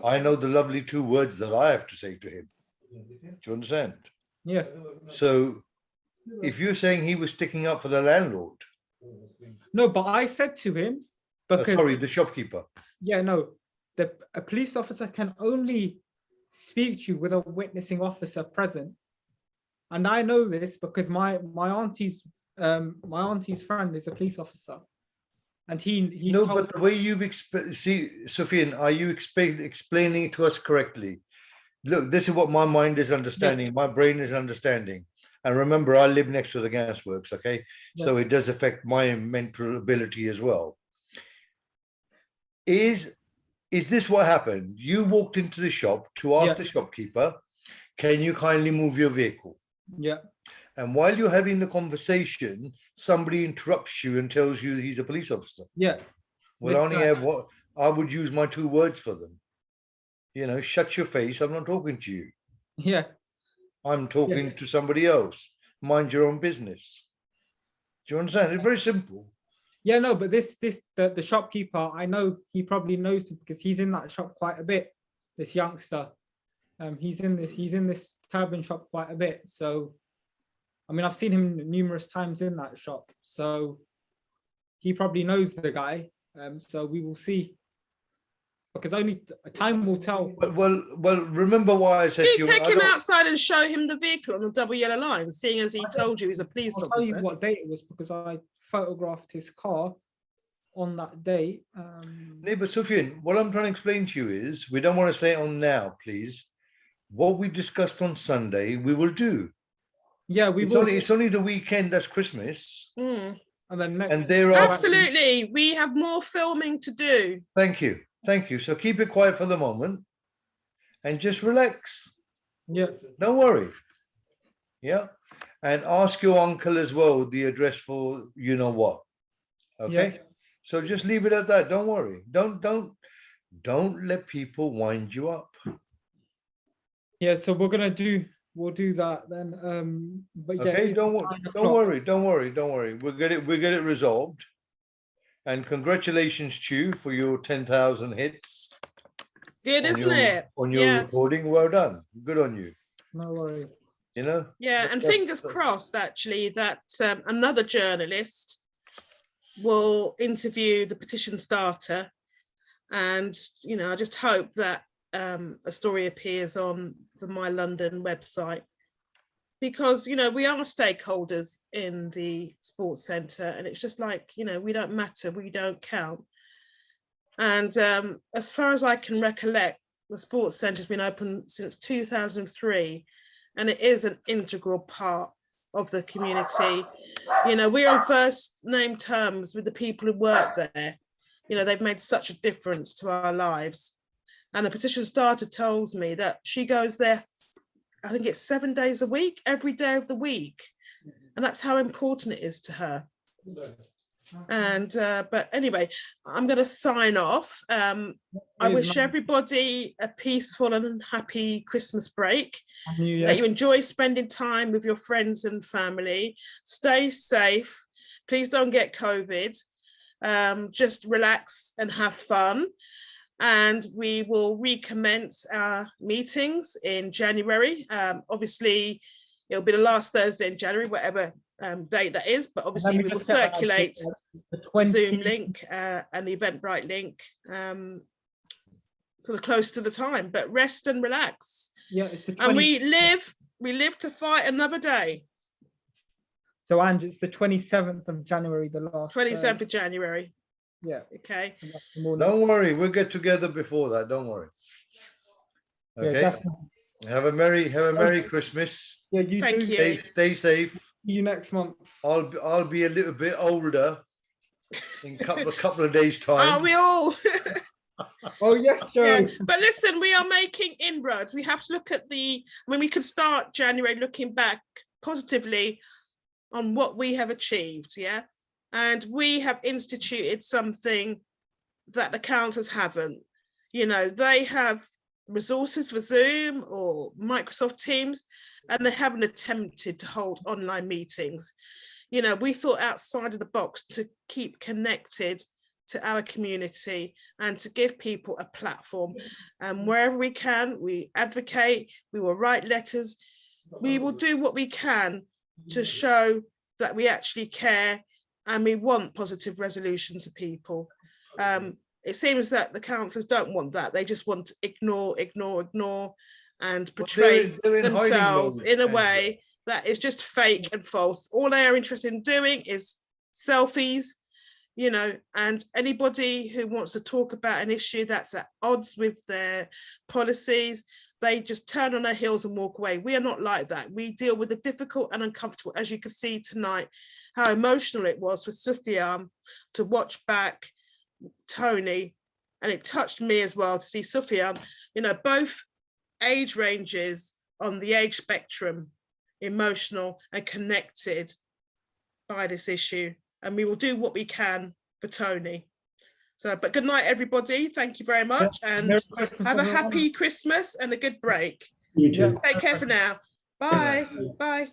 I know the lovely 2 words that I have to say to him. Do you understand? Yeah. So if you're saying he was sticking up for the landlord, No, but I said to him, because sorry, the shopkeeper. yeah, no, a police officer can only speak to you with a witnessing officer present. And I know this because my auntie's friend is a police officer. And he's No, told, but the way you've see, Sufyan, are you explaining it to us correctly? Look, this is what my mind is understanding, my brain is understanding. And remember, I live next to the gas works, okay? So it does affect my mental ability as well. Is this what happened? You walked into the shop to ask the shopkeeper, can you kindly move your vehicle? Yeah. And while you're having the conversation, somebody interrupts you and tells you he's a police officer. Yeah. Well, only have what I would use my 2 words for them. You know, shut your face. I'm not talking to you. Yeah. I'm talking to somebody else. Mind your own business. Do you understand? It's very simple. Yeah, no, but the shopkeeper, I know he probably knows him because he's in that shop quite a bit. This youngster, he's in this turban shop quite a bit. So, I mean, I've seen him numerous times in that shop. So, he probably knows the guy. So we will see, because only time will tell. Well, remember why I said You to you. take him outside and show him the vehicle on the double yellow line, seeing as he told you he's a police I'll tell you officer. what date it was because I photographed his car on that date. Neighbour Sufyan, what I'm trying to explain to you is, we don't want to say it on now, please. What we discussed on Sunday, we will do. Yeah, we It's will. it's only the weekend, that's Christmas. Mm. And then next. And there are Absolutely, we have more filming to do. Thank you. So keep it quiet for the moment and just relax. Yeah. Don't worry. Yeah. And ask your uncle as well the address for you know what. Okay. Yeah. So just leave it at that. Don't worry. Don't let people wind you up. Yeah. So we'll do that then. But yeah. Okay. it's Don't 9 o'clock. worry. We'll get it resolved. And congratulations to you for your 10,000 hits. Good, isn't it? On your recording. Well done. Good on you. No worries. You know? Yeah, and fingers crossed, actually, that another journalist will interview the petition starter. And, you know, I just hope that a story appears on the My London website. Because, you know, we are stakeholders in the sports centre, and it's just like, you know, we don't matter, we don't count. And as far as I can recollect, the sports centre has been open since 2003, and it is an integral part of the community. You know, we're on first name terms with the people who work there. You know, they've made such a difference to our lives. And the petition starter tells me that she goes there, I think it's 7 days a week, every day of the week. And that's how important it is to her. And but anyway, I'm going to sign off. I wish everybody a peaceful and happy Christmas break, that you enjoy spending time with your friends and family. Stay safe. Please don't get COVID. Just relax and have fun. And we will recommence our meetings in January. Obviously, it'll be the last Thursday in January, whatever date that is, but obviously we will circulate the Zoom link and the Eventbrite link sort of close to the time, but rest and relax. Yeah, it's the 20th. And we live to fight another day. So Ange, it's the 27th of January, the last 27th of January. Yeah. Okay. Don't worry, we'll get together before that. Don't worry. Okay. Yeah, have a merry Christmas. Yeah, you Thank too. you. Stay safe. See you next month. I'll be a little bit older in a couple of days' time. Are we all? Oh yes, Joe. Yeah. But listen, we are making inroads. We have to look at we could start January looking back positively on what we have achieved. Yeah. And we have instituted something that the councils haven't. You know, they have resources for Zoom or Microsoft Teams, and they haven't attempted to hold online meetings. You know, we thought outside of the box to keep connected to our community and to give people a platform. And wherever we can, we advocate, we will write letters, we will do what we can to show that we actually care and we want positive resolutions of people. It seems that the councillors don't want that. They just want to ignore and portray they're in hiding themselves mode, in a Angela. way that is just fake and false. All they are interested in doing is selfies, you know, and anybody who wants to talk about an issue that's at odds with their policies, they just turn on their heels and walk away. We are not like that. We deal with the difficult and uncomfortable, as you can see tonight, how emotional it was for Sufyan to watch back Tony, and it touched me as well to see Sufyan, you know, both age ranges on the age spectrum, emotional and connected by this issue, and we will do what we can for Tony. So, but good night, everybody. Thank you very much, and Merry Christmas, have a everyone. happy Christmas and a good break. You too. Take care for now. Bye. Bye.